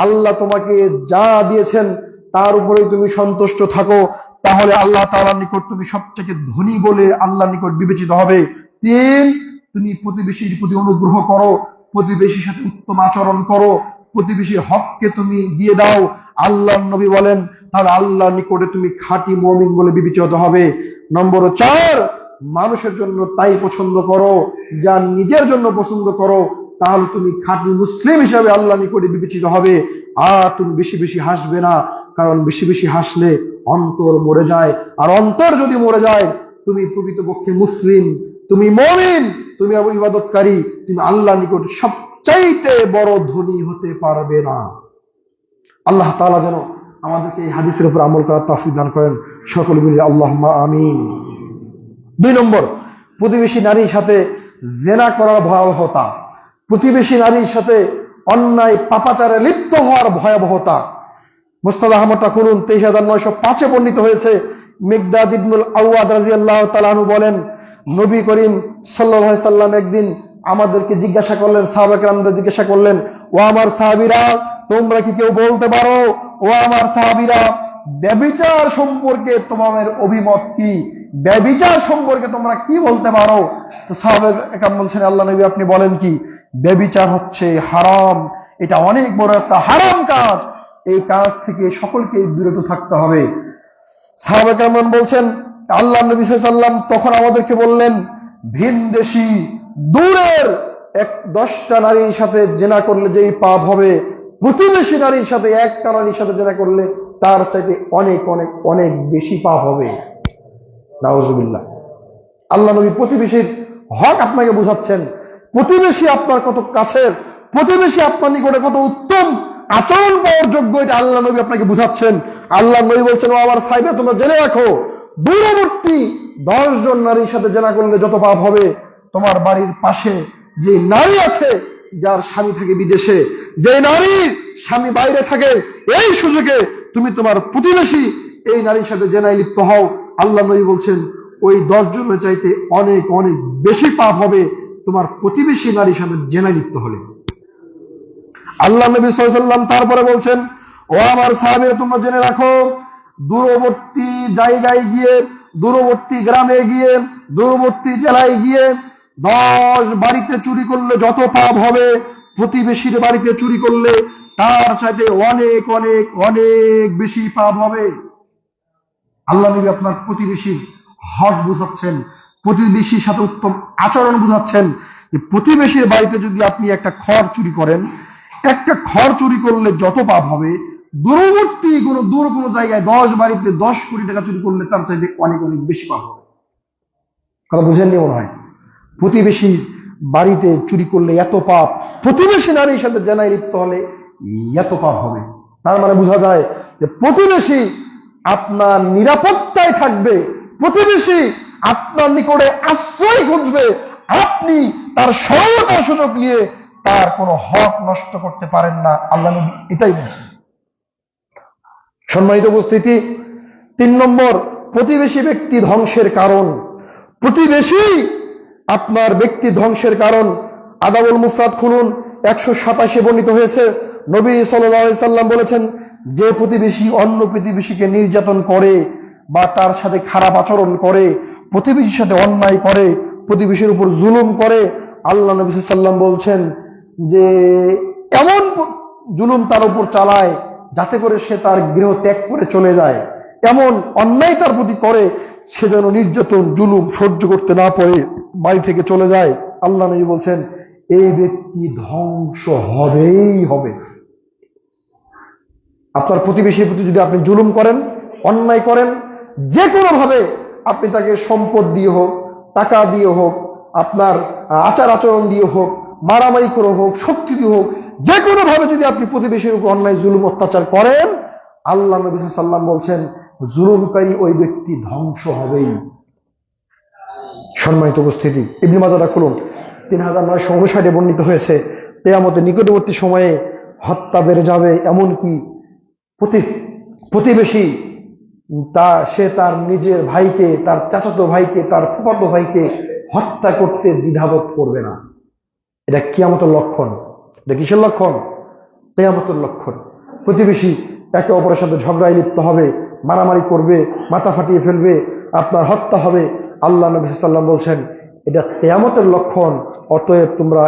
আল্লাহ তোমাকে যা দিয়েছেন তার উপরে তুমি সন্তুষ্ট থাকো, তাহলে আল্লাহ তাআলার নিকট তুমি সবচেয়ে ধনী বলে আল্লাহর নিকট বিবেচিত হবে। 3, তুমি প্রতিবেশীর প্রতি অনুগ্রহ করো, প্রতিবেশীর সাথে উত্তম আচরণ করো, প্রতিবেশীর হককে তুমি দিয়ে দাও। আল্লাহর নবী বলেন, তাহলে আল্লাহর নিকটে তুমি খাঁটি মুমিন বলে বিবেচিত হবে। নম্বর 4, মানুষের জন্য তাই পছন্দ করো যা নিজের জন্য পছন্দ করো, তাহলে তুমি খাঁটি মুসলিম হিসাবে আল্লাহ নিকটে বিবেচিত হবে। আর তুমি বেশি বেশি হাসবে না, কারণ বেশি বেশি হাসলে অন্তর মরে যায়, আর অন্তর যদি মরে যায় তুমি প্রকৃতপক্ষে মুসলিম, তুমি মুমিন, তুমি ইবাদতকারী, তুমি আল্লাহ নিকট সবচাইতে বড় ধনী হতে পারবে না। আল্লাহ তাআলা যেন আমাদেরকে এই হাদিসের উপর আমল করার তৌফিক দান করেন। সকলে বলি আল্লাহুম্মা আমিন। 2 নম্বর, প্রতিবেশী নারীর সাথে জেনা করার ভয়াবহতা, প্রতিবেশী নারীর সাথে অন্যায় পাপাচারে লিপ্ত হওয়ার ভয়াবহতা। মুসনাদ আহমদটা খুলুন, 23905 বর্ণিত হয়েছে। মিকদাদ ইবনুল আওয়াদ রাদিয়াল্লাহু তাআলা আনহু বলেন, নবী করিম সাল্লাল্লাহু আলাইহি সাল্লাম একদিন আমাদেরকে জিজ্ঞাসা করলেন, সাহাবা কেরামদের জিজ্ঞাসা করলেন, ও আমার সাহাবীরা, তোমরা কি কেউ বলতে পারো, ও আমার সাহাবীরা, ব্যভিচার সম্পর্কে তোমাদের অভিমত কি? ব্যভিচার সম্পর্কে তোমরা কি বলতে পারো? তো সাহাবা কেরাম বলছেন, আল্লাহ নবী আপনি বলেন কি? ব্যভিচার হচ্ছে হারাম, এটা অনেক বড় একটা হারাম কাজ, এই কাজ থেকে সকলকে বিরত থাকতে হবে। সাহাবা কেরাম বলছেন, আল্লাহ নবী সাল্লাল্লাহু আলাইহি ওয়াসাল্লাম তখন আমাদেরকে বললেন, ভিনদেশী দূরের 10টা নারীর সাথে জেনা করলে যেই পাপ হবে, প্রতিবেশী নারীর সাথে একটা নারীর সাথে জেনা করলে তার চাইতে অনেক অনেক অনেক বেশি পাপ হবে। নাউজুবিল্লাহ। আল্লাহ নবী প্রতিবেশীর হক আপনাকে বুঝাচ্ছেন, প্রতিবেশী আপনার কত কাছের, প্রতিবেশী আপনার নিকটে কত উত্তম আচরণ পাওয়ার যোগ্য, এটা আল্লাহ নবী আপনাকে বুঝাচ্ছেন। আল্লাহ নবী বলছেন, ও আমার সাহাবী তোমরা জেনে রাখো, দূরবর্তী 10 জন নারীর সাথে জেনা করলে যত পাপ হবে, তোমার বাড়ির পাশে যে নারী আছে যার স্বামী থাকে বিদেশে, যে নারীর স্বামী বাইরে থাকে, এই সুযোগে তুমি তোমার প্রতিবেশী এই নারীর সাথে জেনায় লিপ্ত হও, আল্লাহ নবী বলছেন ওই 10 জনের চাইতে অনেক অনেক বেশি পাপ হবে তোমার প্রতিবেশী নারীর সাথে জেনায় লিপ্ত হলে। আল্লাহ নবী সাল্লাল্লাহু আলাইহি ওয়াসাল্লাম তারপরে বলছেন, ও আমার সাহাবীরা তোমরা জেনে রাখো, দূরবর্তী জায়গায় গিয়ে, দূরবর্তী গ্রামে গিয়ে, দূরবর্তী জেলায় গিয়ে 10 বাড়িতে চুরি করলে যত পাপ হবে, প্রতিবেশীর বাড়িতে চুরি করলে তার চাইতে অনেক অনেক অনেক বেশি পাপ হবে। আল্লাহ নবী আপনার প্রতিবেশীর হক বুঝাচ্ছেন, প্রতিবেশীর সাথে উত্তম আচরণ বুঝাচ্ছেন, যে প্রতিবেশীর বাড়িতে যদি আপনি একটা খড় চুরি করেন, একটা খড় চুরি করলে যত পাপ হবে, দূরবর্তী দূর কোনো জায়গায় 10 বাড়িতে 10 কোটি টাকা চুরি করলে তার চাইতে অনেক অনেক বেশি পাপ হবে। কথা বুঝেননি মনে হয়? প্রতিবেশী বাড়িতে চুরি করলে এত পাপ, প্রতিবেশী নারীর সাথে জেনায় লিপ্ত হলে এত পাপ হবে। তার মানে বোঝা যায় যে প্রতিবেশী আপনার নিরাপত্তায় থাকবে, প্রতিবেশী আপনার নিকটে আশ্রয় খুঁজবে, আপনি তার সহায়তার সুযোগ নিয়ে তার কোনো হক নষ্ট করতে পারেন না। আল্লাহ নবী এটাই বলছেন। সম্মানিত উপস্থিতি, 3 নম্বর, প্রতিবেশী ব্যক্তি ধ্বংসের কারণ। প্রতিবেশী আপনার ব্যক্তি ধ্বংসের কারণ। আদাবুল মুফরাদ খুলুন, 187 বর্ণিত হয়েছে, নবী সাল্লাল্লাহু আলাইহি সাল্লাম বলেছেন, যে প্রতিবেশী অন্য প্রতিবেশীকে নির্যাতন করে বা তার সাথে খারাপ আচরণ করে, প্রতিবেশীর সাথে অন্যায় করে, প্রতিবেশীর উপর জুলুম করে, আল্লাহ নবী সাল্লাল্লাহু আলাইহি সাল্লাম বলছেন যে এমন জুলুম তার উপর চালায় যাতে করে সে তার গৃহ ত্যাগ করে চলে যায়, এমন অন্যায় তার প্রতি করে সে যেন নির্যাতন জুলুম সহ্য করতে না পারে বাড়ি থেকে চলে যায়। আল্লাহ নবী বলছেন এই ব্যক্তি ধ্বংস হবেই হবে। আপনার প্রতিবেশীর প্রতি যদি আপনি জুলুম করেন, অন্যায় করেন, যে কোনো ভাবে আপনি তাকে সম্পদ দিয়ে হোক, টাকা দিয়ে হোক, আপনার আচার আচরণ দিয়ে হোক, মারামারি করে হোক, শক্তি দিয়ে হোক, যে কোনো ভাবে যদি আপনি প্রতিবেশীর উপর অন্যায় জুলুম অত্যাচার করেন, আল্লাহ নবী সাল্লাল্লাহু আলাইহি ওয়াসাল্লাম বলছেন জুলুমকারী ওই ব্যক্তি ধ্বংস হবেই। সম্মানিত উপস্থিতি, ইবনে মাজাহ খুলুন, 3959 বর্ণিত হয়েছে, কিয়ামতের নিকটবর্তী সময়ে হত্যা বেড়ে যাবে, এমনকি প্রতিবেশী সে তার নিজের ভাইকে, তার চাচাতো ভাইকে, তার ফুফাতো ভাইকে হত্যা করতে দ্বিধাবোধ করবে না। এটা কিয়ামতের লক্ষণ। এটা কিসের লক্ষণ? কিয়ামতের লক্ষণ। প্রতিবেশী একে অপরের সাথে ঝগড়ায় লিপ্ত হবে, মারামারি করবে, মাথা ফাটিয়ে ফেলবে, আপনার হত্যা হবে। আল্লাহ নবী সাল্লাল্লাহু আলাইহি ওয়াসাল্লাম বলছেন এটা কিয়ামতের লক্ষণ, অতএব তোমরা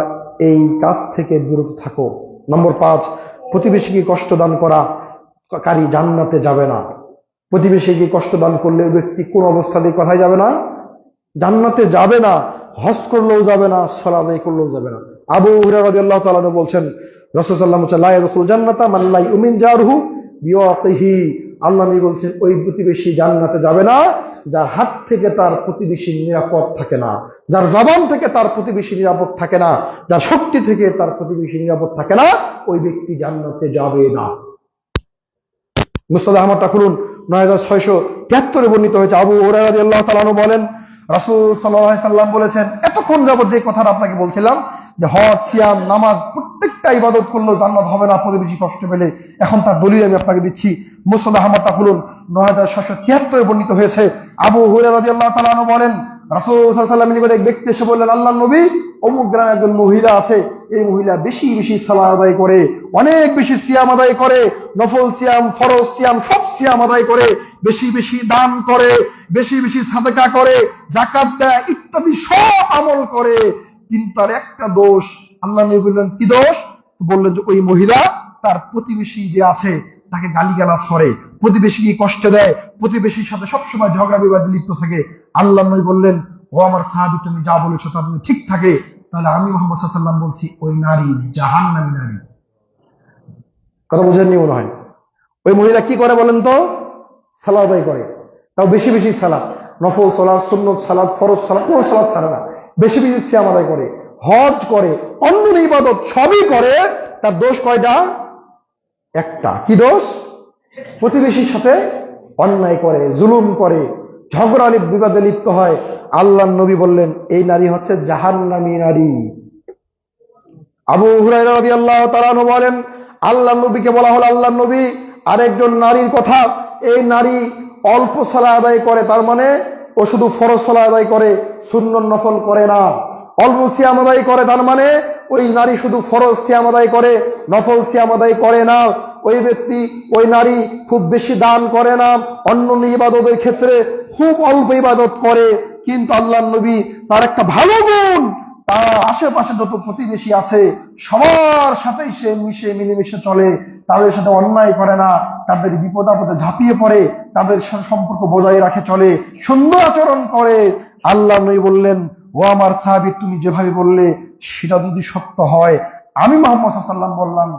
এই কাজ থেকে বিরত থাকো। নম্বর 5, প্রতিবেশীকে কষ্ট দান করা কারী জান্নাতে যাবে না। প্রতিবেশীকে কষ্ট দান করলে ওই ব্যক্তি কোন অবস্থাতেই কোথায় যাবে না? জান্নাতে যাবে না। হজ করলেও যাবে না, সালাত আদায় করলেও যাবে না। আবু হুরায়রা রাদিয়াল্লাহু তাআলা আনহু বলছেন, রাসূল সাল্লাল্লাহু আলাইহি ওয়াসাল্লাম লা ইয়াদখুলুল জান্নাতা মান লা ইউমিন জারহু বিওয়াকিহি, আল্লাহ নবী বলছেন ওই প্রতিবেশী জান্নাতে যাবে না যার হাত থেকে তার প্রতিবেশী নিরাপদ থাকে না, যার জবান থেকে তার প্রতিবেশী নিরাপদ থাকে না, যার শক্তি থেকে তার প্রতিবেশী নিরাপদ থাকে না, ওই ব্যক্তি জান্নাতে যাবে না। মুসনাদ আহমদ খুলুন 9673 বর্ণিত হয়েছে। আবু হুরায়রা রাদিয়াল্লাহু তাআলা আনহু বলেন, রাসূল সাল্লাল্লাহু আলাইহি সাল্লাম বলেছেন, এতক্ষণ যাবত যে কথাটা আপনাকে বলছিলাম যে হজ, সিয়াম, নামাজ প্রত্যেকটা ইবাদত করলেও জান্নাত হবে না প্রতিবেশী কষ্ট পেলে, এখন তার দলিল আমি আপনাকে দিচ্ছি। মুসনাদ আহমদ খুলুন 9773 বর্ণিত হয়েছে। আবু হুরায়রা রাদিয়াল্লাহু তাআলা আনহু বলেন, রাসূল সাল্লাল্লাহু আলাইহি ওয়াসাল্লাম নিকট এক ব্যক্তি এসে বললেন, আল্লাহর নবী, অমুক গ্রামে একজন মহিলা আছে, এই মহিলা বেশি বেশি সালাত আদায় করে, অনেক বেশি সিয়াম আদায় করে, নফল সিয়াম, ফরজ সিয়াম সব সিয়াম আদায় করে, বেশি বেশি দান করে, বেশি বেশি সাদাকা করে, যাকাত দেয় ইত্যাদি সব আমল করে, কিন্তু তার একটা দোষ। আল্লাহ নবী বললেন, কি দোষ? বললেন যে ওই মহিলা তার প্রতিবেশী যে আছে তাকে গালিগালাজ করে, প্রতিবেশীকে কষ্ট দেয়, প্রতিবেশীর সাথে সবসময় ঝগড়া বিবাদে লিপ্ত থাকে। আল্লাহ নবী বললেন, ও আমার সাহাবী, তুমি যা বলেছো তা যদি ঠিক থাকে, তাহলে আমি মুহাম্মদ সাল্লাল্লাহু আলাইহি ওয়াসাল্লাম বলছি ওই নারী জাহান্নামী নারী। কথা বুঝেননি মনে হয়? ওই মহিলা কি করে বলেন তো? সালাত আদায় করে, তাও বেশি বেশি সালাত, নফল সালাত, সুন্নত সালাত, ফরজ সালাত, কোনো সালাত ছাড়ে না, বেশি বেশি সিয়াম আদায় করে, হজ করে, অন্য ইবাদত সবই করে। তার দোষ কয়টা? একটা। কি দোষ? প্রতিবেশীর সাথে অন্যায় করে, জুলুম করে, ঝগড়া বিবাদে লিপ্ত হয়। আল্লাহর নবী বললেন এই নারী হচ্ছে জাহান্নামী নারী। আবু হুরায়রা রাদিয়াল্লাহু তাআলা আনহু বলেন, আল্লাহর নবীকে বলা হলো, আল্লাহর নবী আরেকজন নারীর কথা, এই নারী অল্প সালাত আদায় করে, তার মানে ও শুধু ফরজ সালাত আদায় করে, সুন্নত নফল করে না। অল্প সিয়াম আদায় করে, তার মানে ওই নারী শুধু ফরজ সিয়াম আদায় করে, নফল সিয়াম আদায় করে না। ওই ব্যক্তি, ওই নারী খুব বেশি দান করে না, অন্য ইবাদতের ক্ষেত্রে খুব অল্প ইবাদত করে, কিন্তু আল্লাহর নবী তার একটা ভালো গুণ, তার আশেপাশে যত প্রতিবেশী আছে সবার সাথেই সে মিলেমিশে চলে, তাদের সাথে অন্যায় করে না, তাদের বিপদ আপদে ঝাঁপিয়ে পড়ে, তাদের সাথে সম্পর্ক বজায় রাখে, চলে, সুন্দর আচরণ করে। আল্লাহ নবী বললেন, ও আমার সাহাবী, তুমি যেভাবে বললে সেটা যদি সত্য হয়, আমি মুহাম্মদ সাল্লাল্লাহু আলাইহি ওয়াসাল্লাম বললাম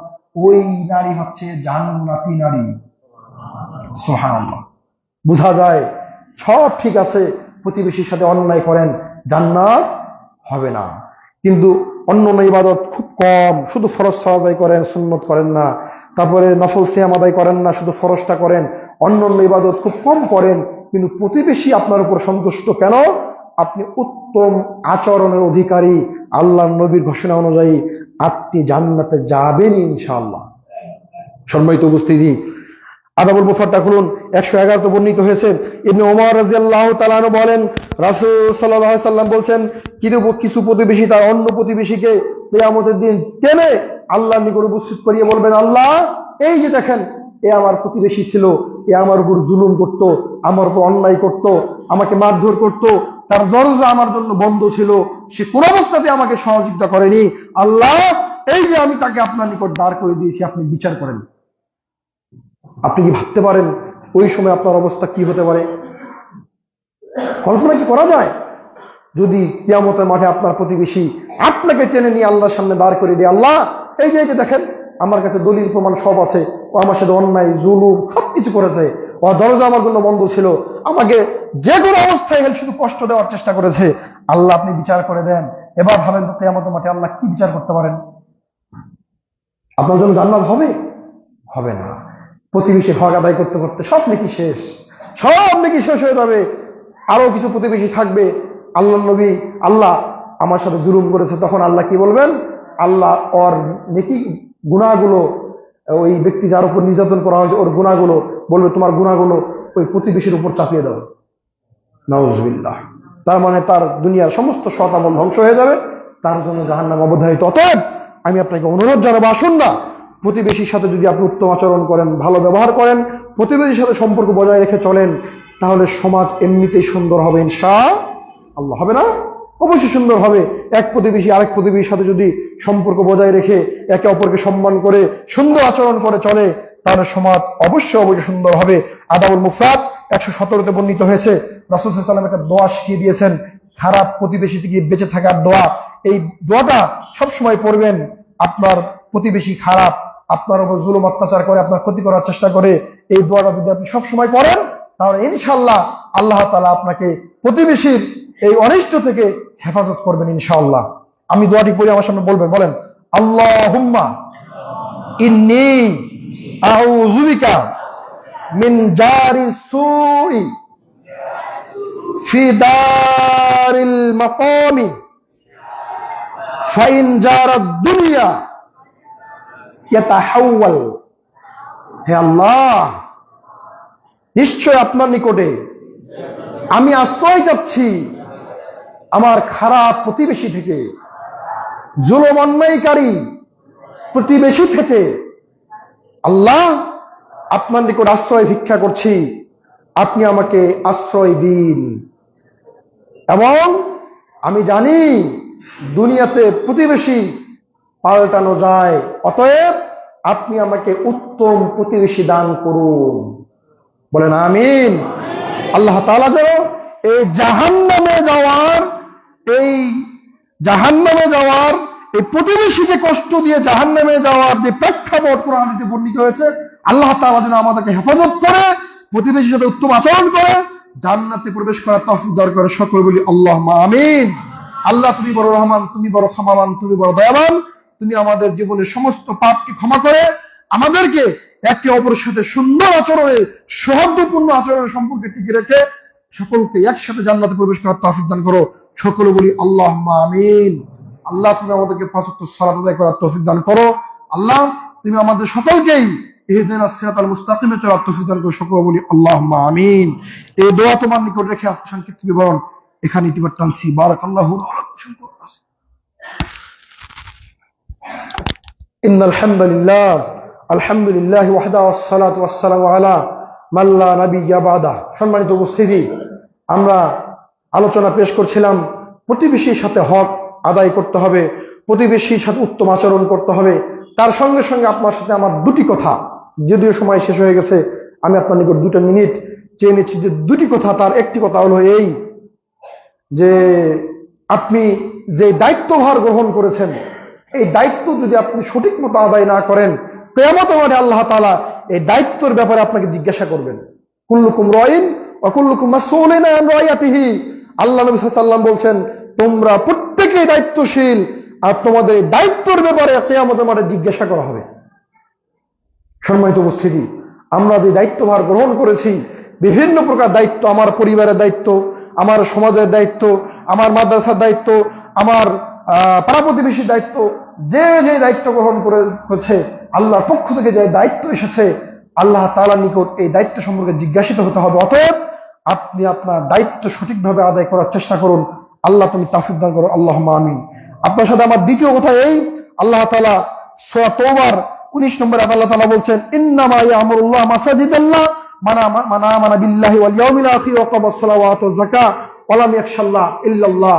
ওই নারী হচ্ছে জান্নাতি নারী। সুবহানাল্লাহ। বোঝা যায় সব ঠিক আছে, প্রতিবেশীর সাথে অন্যায় করেন, জান্নাত হবে না। কিন্তু অন্য ইবাদত খুব কম, শুধু ফরজ আদায় করেন, সুন্নত করেন না, তারপরে নফল সিয়াম আদায় করেন না, শুধু ফরজটা করেন, অন্য ইবাদত খুব কম করেন, কিন্তু প্রতিবেশী আপনার উপর সন্তুষ্ট কেন? আপনি উত্তম আচরণের অধিকারী। আল্লাহর নবীর ঘোষণা অনুযায়ী আপনি জান্নাতে যাবেন ইনশাআল্লাহ। সম্মানিত উপস্থিতি, আদাবুল মুফাররদ খুলুন 111 বর্ণিত হয়েছে। ইবনে ওমর রাদিয়াল্লাহু তাআলা আনহু বলেন, রাসূল সাল্লাল্লাহু আলাইহি সাল্লাম বলছেন, কিছু প্রতিবেশী তার অন্য প্রতিবেশীকে কিয়ামতের দিন টেনে আল্লাহর নিকট উপস্থিত করিয়ে বলবেন, আল্লাহ, এই যে দেখেন, এ আমার প্রতিবেশী ছিল, এ আমার উপর জুলুম করত, আমার উপর অন্যায় করত, আমাকে মারধর করত, তার দরজা আমার জন্য বন্ধ ছিল, সে কোন অবস্থাতে আমাকে সহযোগিতা করেনি। আল্লাহ, এই যে আমি তাকে আপনার নিকট দাঁড় করে দিয়েছি, আপনি বিচার করেন। আপনি কি ভাবতে পারেন ওই সময় আপনার অবস্থা কি হতে পারে? কল্পনা কি করা যায়? যদি কিয়ামতের মাঠে আপনার প্রতিবেশী আপনাকে টেনে নিয়ে আল্লাহর সামনে দাঁড় করে দিয়ে, আল্লাহ, এই যে দেখেন, আমার কাছে দলিল প্রমাণ সব আছে, ও আমার সাথে অন্যায় জুলুম সবকিছু করেছে, ও দরজা আমার জন্য বন্ধ ছিল, আমাকে যে কোনো অবস্থায় শুধু কষ্ট দেওয়ার চেষ্টা করেছে, আল্লাহ আপনি বিচার করে দেন। এবার ভাবেন তো কিয়ামতের মাঠে আল্লাহ কি বিচার করতে পারেন? আপনার জন্য জান্নাত হবে? হবে না। প্রতিবেশী হক আদায় করতে করতে সব নেকি শেষ, সব নেকি শেষ হয়ে যাবে। আরো কিছু প্রতিবেশী থাকবে, আল্লাহ নবী, আল্লাহ আমার সাথে জুলুম করেছে, তখন আল্লাহ কি বলবেন? আল্লাহ ওর নেকি গুনাহগুলো, ওই ব্যক্তি যার উপর নির্যাতন করা হয়েছে ওর গুনাহগুলো বলবে, তোমার গুনাহগুলো ওই প্রতিবেশীর উপর চাপিয়ে দাও। নাউজুবিল্লাহ। তার মানে তার দুনিয়ার সমস্ত সৎ আমল ধ্বংস হয়ে যাবে, তার জন্য জাহান্নাম অবধারিত। অতএব আমি আপনাকে অনুরোধ জানাবো, আসুন না, প্রতিবেশীর সাথে যদি আপনি উত্তম আচরণ করেন, ভালো ব্যবহার করেন, প্রতিবেশীর সাথে সম্পর্ক বজায় রেখে চলেন, তাহলে সমাজ এমনিতেই সুন্দর হবে ইনশাআল্লাহ। হবে না? অবশ্যই সুন্দর হবে। এক প্রতিবেশী আরেক প্রতিবেশীর সাথে যদি সম্পর্ক বজায় রেখে একে অপরকে সম্মান করে সুন্দর আচরণ করে চলে, তাহলে সমাজ অবশ্যই সুন্দর হবে। আদাবুল মুফরাদ 117 বর্ণিত হয়েছে, রাসূল সাল্লাল্লাহু আলাইহি ওয়াসাল্লাম একটা দোয়া শিখিয়ে দিয়েছেন, খারাপ প্রতিবেশী থেকে বেঁচে থাকার দোয়া। এই দোয়াটা সবসময় পড়বেন। আপনার প্রতিবেশী খারাপ, আপনার উপর জুলুম অত্যাচার করে, আপনার ক্ষতি করার চেষ্টা করে, এই দোয়াটা যদি আপনি সবসময় করেন, তাহলে ইনশাআল্লাহ আল্লাহ তাআলা আপনাকে প্রতিবেশীর এই অনিষ্ট থেকে হেফাজত করবেন ইনশাআল্লাহ। আমি দোয়াটি পড়ে আমার সামনে বলবেন, বলেন আল্লাহুম্মা ইন্নী আউযু বিকা মিন জারি সুই ফি দারিল মাকামি ফাইন জারাদ দুনিয়া ইয়াতাহাওয়াল। হে আল্লাহ, নিশ্চয় আপনার নিকটে আমি আশ্রয় চাচ্ছি আমার খারাপ প্রতিবেশী থেকে, জুলুম অন্যায়কারী প্রতিবেশী থেকে। আল্লাহ, আপনার নিকট আশ্রয় ভিক্ষা করছি, আপনি আমাকে আশ্রয় দিন। এবং আমি জানি দুনিয়াতে প্রতিবেশী পাল্টানো যায়, অতএব আপনি আমাকে উত্তম প্রতিবেশী দান করুন। বলেন আমিন। আল্লাহ তাআলা যেন এই জাহান্নামে যাওয়ার এই প্রতিবেশীকে কষ্ট দিয়ে জাহান্নামে যাওয়ার যে প্রেক্ষাপট কোরআন হাদিসে বর্ণিত হয়েছে, আল্লাহ তাআলা যেন আমাদেরকে হেফাজত করে, প্রতিবেশীর সাথে উত্তম আচরণ করে জান্নাতে প্রবেশ করার তৌফিক দান করে। সকলে বলি আল্লাহুম্মা আমিন। আল্লাহ, তুমি বড় রহমান, তুমি বড় ক্ষমাবান, তুমি বড় দয়াবান। তুমি আমাদের জীবনের সমস্ত পাপকে ক্ষমা করে আমাদেরকে একে অপরের সাথে সুন্দর আচরণে, সৌহার্দ্যপূর্ণ আচরণের সম্পর্কে টিকে রেখে সকলকে একসাথে জান্নাতে প্রবেশ করার তৌফিক দান করো। সকলে বলি আল্লাহুম্মা আমিন। আল্লাহ, তুমি আমাদেরকে 5 ওয়াক্ত সালাত আদায় করার তৌফিক দান করো। আল্লাহ, তুমি আমাদের সকলকেই ইহদিনাস সিরাতাল মুস্তাকিমে চলার তৌফিক দান করো। সকলে বলি আল্লাহুম্মা আমিন। এই দোয়া তোমার নিকট রেখে আজকে সংক্ষিপ্ত বিবরণ এখানে ইতিবাদ টানছি। বারাকাল্লাহু লাকুম। ইন্নাল হামদুলিল্লাহ আলহামদুলিল্লাহি ওয়াহদা ওয়াসসালাতু ওয়াসসালামু আলা মান লা নাবিয়্যা বাদা। সম্মানিত উপস্থিতি, আমরা আলোচনা পেশ করছিলাম প্রতিবেশীর সাথে হক আদায় করতে হবে, প্রতিবেশীর সাথে উত্তম আচরণ করতে হবে। তার সঙ্গে সঙ্গে আপনার সাথে আমার দুটি কথা, যদিও সময় শেষ হয়ে গেছে, আমি আপনার নিকট 2 মিনিট চেয়ে নিচ্ছি। যে দুটি কথা, তার একটি কথা হলো এই যে আপনি যে দায়িত্বভার গ্রহণ করেছেন, এই দায়িত্ব যদি আপনি সঠিক মতো আদায় না করেন, কিয়ামতের মাঠে আল্লাহ তাআলা এই দায়িত্বের ব্যাপারে আপনাকে জিজ্ঞাসা করবেন। কুল্লুকুম রাইন ওয়া কুল্লুকুম মাসউলুন আন রাইয়াতিহি। আল্লাহ নবী সাল্লাল্লাহু আলাইহি ওয়াসাল্লাম বলছেন, তোমরা প্রত্যেকেই দায়িত্বশীল, আর তোমাদের এই দায়িত্বের ব্যাপারে কিয়ামতের মাঠে জিজ্ঞাসা করা হবে। সম্মানিত উপস্থিতি, আমরা যে দায়িত্বভার গ্রহণ করেছি, বিভিন্ন প্রকার দায়িত্ব, আমার পরিবারের দায়িত্ব, আমার সমাজের দায়িত্ব, আমার মাদ্রাসার দায়িত্ব, আমার পাড়া প্রতিবেশীর দায়িত্ব, যে যে দায়িত্ব গ্রহণ করেছে, আল্লাহর পক্ষ থেকে যে দায়িত্ব এসেছে, আল্লাহ তাআলার নিকট এই দায়িত্ব সম্পর্কে জিজ্ঞাসিত হতে হবে। অতএব আপনি আপনার দায়িত্ব সঠিকভাবে আদায় করার চেষ্টা করুন। আল্লাহ তুমি তৌফিক দান করো। আল্লাহুম্মা আমিন। আপনার সাথে আমার দ্বিতীয় কথা এই, আল্লাহ তাআলা সূরা তাওবার 19 নম্বরে আল্লাহ তাআলা বলছেন, ইন্নামা ইয়ামুরুল্লাহ মাসাজিদাল্লাহ মান আমানা বিল্লাহি ওয়াল ইয়াউমিল আখির ওয়া আকামাস সালাওয়াত ওয়াজ যাকাত ওয়া লাম ইয়াখশাল্লাহ ইল্লাল্লাহ।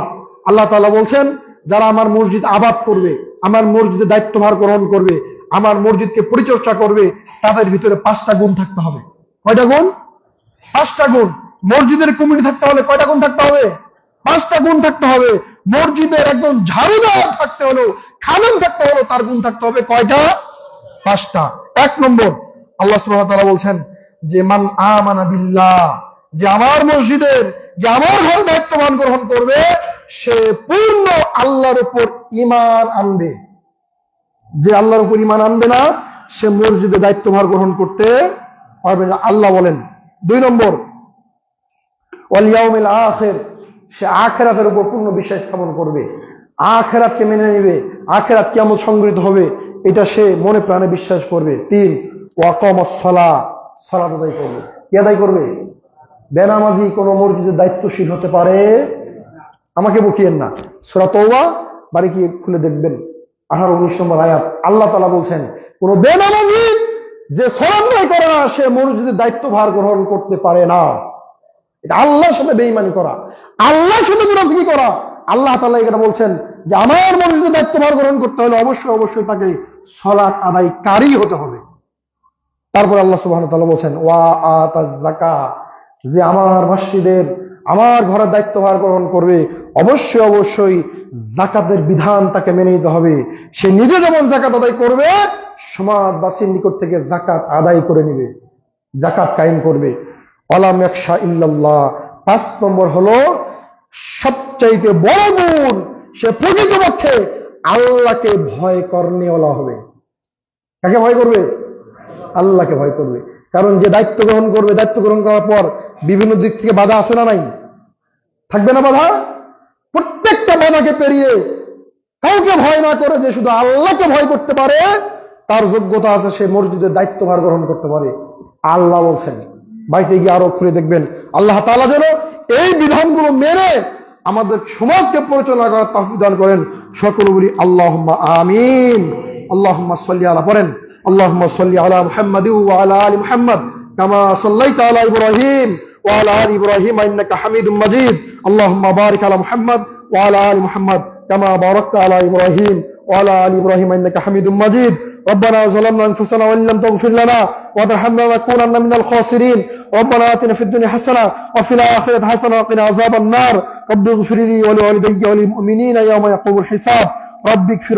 আল্লাহ তাআলা বলছেন, যারা আমার মসজিদ আবাদ করবে, আমার মসজিদে দায়িত্বভার গ্রহণ করবে, আমার মসজিদকে পরিচর্যা করবে, তাদের ভিতরে 5টা গুণ থাকতে হবে। কয়টা গুণ? 5টা গুণ। মসজিদের কমিটি থাকতে হলে কয়টা গুণ থাকতে হবে? 5টা গুণ থাকতে হবে। মসজিদের একদম ঝাড়ুদার থাকতে হলো, খাদেম থাকতে হলো, তার গুণ থাকতে হবে কয়টা? 5টা। 1 নম্বর, আল্লাহ সুবহানাহু ওয়া তাআলা বলছেন যে মান আমানা বিল্লাহ, যে আমার মসজিদের, যে আমার ঘর দায়িত্ববান গ্রহণ করবে, সে পূর্ণ আল্লাহর উপর ঈমান আনবে। যে আল্লাহর উপর ঈমান আনবে না, সে মসজিদে দায়িত্বভার গ্রহণ করতে পারবে না, আল্লাহ বলেন। 2 নম্বর, ওয়াল ইয়াউমিল আখির, সে আখিরাতের উপর পূর্ণ বিশ্বাস স্থাপন করবে, আখিরাতকে মেনে নেবে, আখিরাত কিয়ামত সংঘটিত হবে, এটা সে মনে প্রাণে বিশ্বাস করবে। 3, ওয়া আকামাস সালাহ, সালাত আদায় করবে। কি আদায় করবে? বেনামাজি কোন মসজিদের দায়িত্বশীল হতে পারে? আমাকে বকিয়েন না, সূরা তাওবা বাড়ি গিয়ে খুলে দেখবেন 18-19 নম্বর আয়াত। আল্লাহ তাআলা বলছেন, কোন বেনামাজি যে সালাত আদায় করে না, সে মসজিদের দায়িত্বভার গ্রহণ করতে পারে না। এটা আল্লাহর সাথে বেঈমানি করা, আল্লাহর সাথে মুনাফিকি করা। আল্লাহ তাআলা এটা বলছেন যে আমার মসজিদের দায়িত্বভার গ্রহণ করতে হলে অবশ্যই তাকে সালাত আদায়কারী হতে হবে। তারপর আল্লাহ সুবহানাহু ওয়া তাআলা বলছেন, ওয়া আতাজ যাকাত, যে আমার মসজিদের, আমার ঘরের দায়িত্বভার গ্রহণ করবে, অবশ্যই অবশ্যই যাকাতের বিধান তাকে মেনে নিতে হবে। সে নিজে যেমন যাকাত আদায় করবে, সমাজবাসীর নিকট থেকে যাকাত আদায় করে নেবে, যাকাত কায়েম করবে। ওয়ালাম ইয়াখশা ইল্লাল্লাহ। 5 নম্বর হলো সবচাইতে বড় গুণ, সে প্রকৃতপক্ষে আল্লাহকে ভয় করনেওয়ালা হবে। কাকে ভয় করবে? আল্লাহকে ভয় করবে। কারণ যে দায়িত্ব গ্রহণ করবে, দায়িত্ব গ্রহণ করার পর বিভিন্ন দিক থেকে বাধা আসে না নাই? থাকবে না বাধা? প্রত্যেকটা বাধাকে পেরিয়ে কাউকে ভয় না করে যে শুধু আল্লাহকে ভয় করতে পারে, তার যোগ্যতা আছে, সে মসজিদের দায়িত্বভার গ্রহণ করতে পারে। আল্লাহ বলছেন, বাড়িতে গিয়ে আরো খুলে দেখবেন, আল্লাহ তাআলা যেন এই বিধানগুলো মেনে আমাদের সমাজকে পরিচালনা করার তৌফিক দান করেন। সকলে বলি আল্লাহুম্মা আমিন। আল্লাহুম্মা সাল্লি আলা, পড়েন আল্লাহুম্মা সাল্লি আলা মুহাম্মাদি ওয়া আলা আলি মুহাম্মাদ কামা সাল্লাইতা আলা ইব্রাহিম ওয়া আলা আলি ইব্রাহিম ইন্নাকা হামিদুম মাজিদ। আল্লাহুম্মা বারিক আলা মুহাম্মাদ ওয়া আলা আলি মুহাম্মাদ কামা বারাকতা আলা ইব্রাহিম وعلى آل إبراهيم إنك حميد مجيد. ربنا ظلمنا أنفسنا وإن لم تغفر لنا وترحمنا لنكونن من الخاسرين. ربنا آتنا في الدنيا حسنة وفي الآخرة حسنة وقنا عذاب النار. رب اغفر لي ولوالدي وللمؤمنين يوم يقوم الحساب. رب اغفر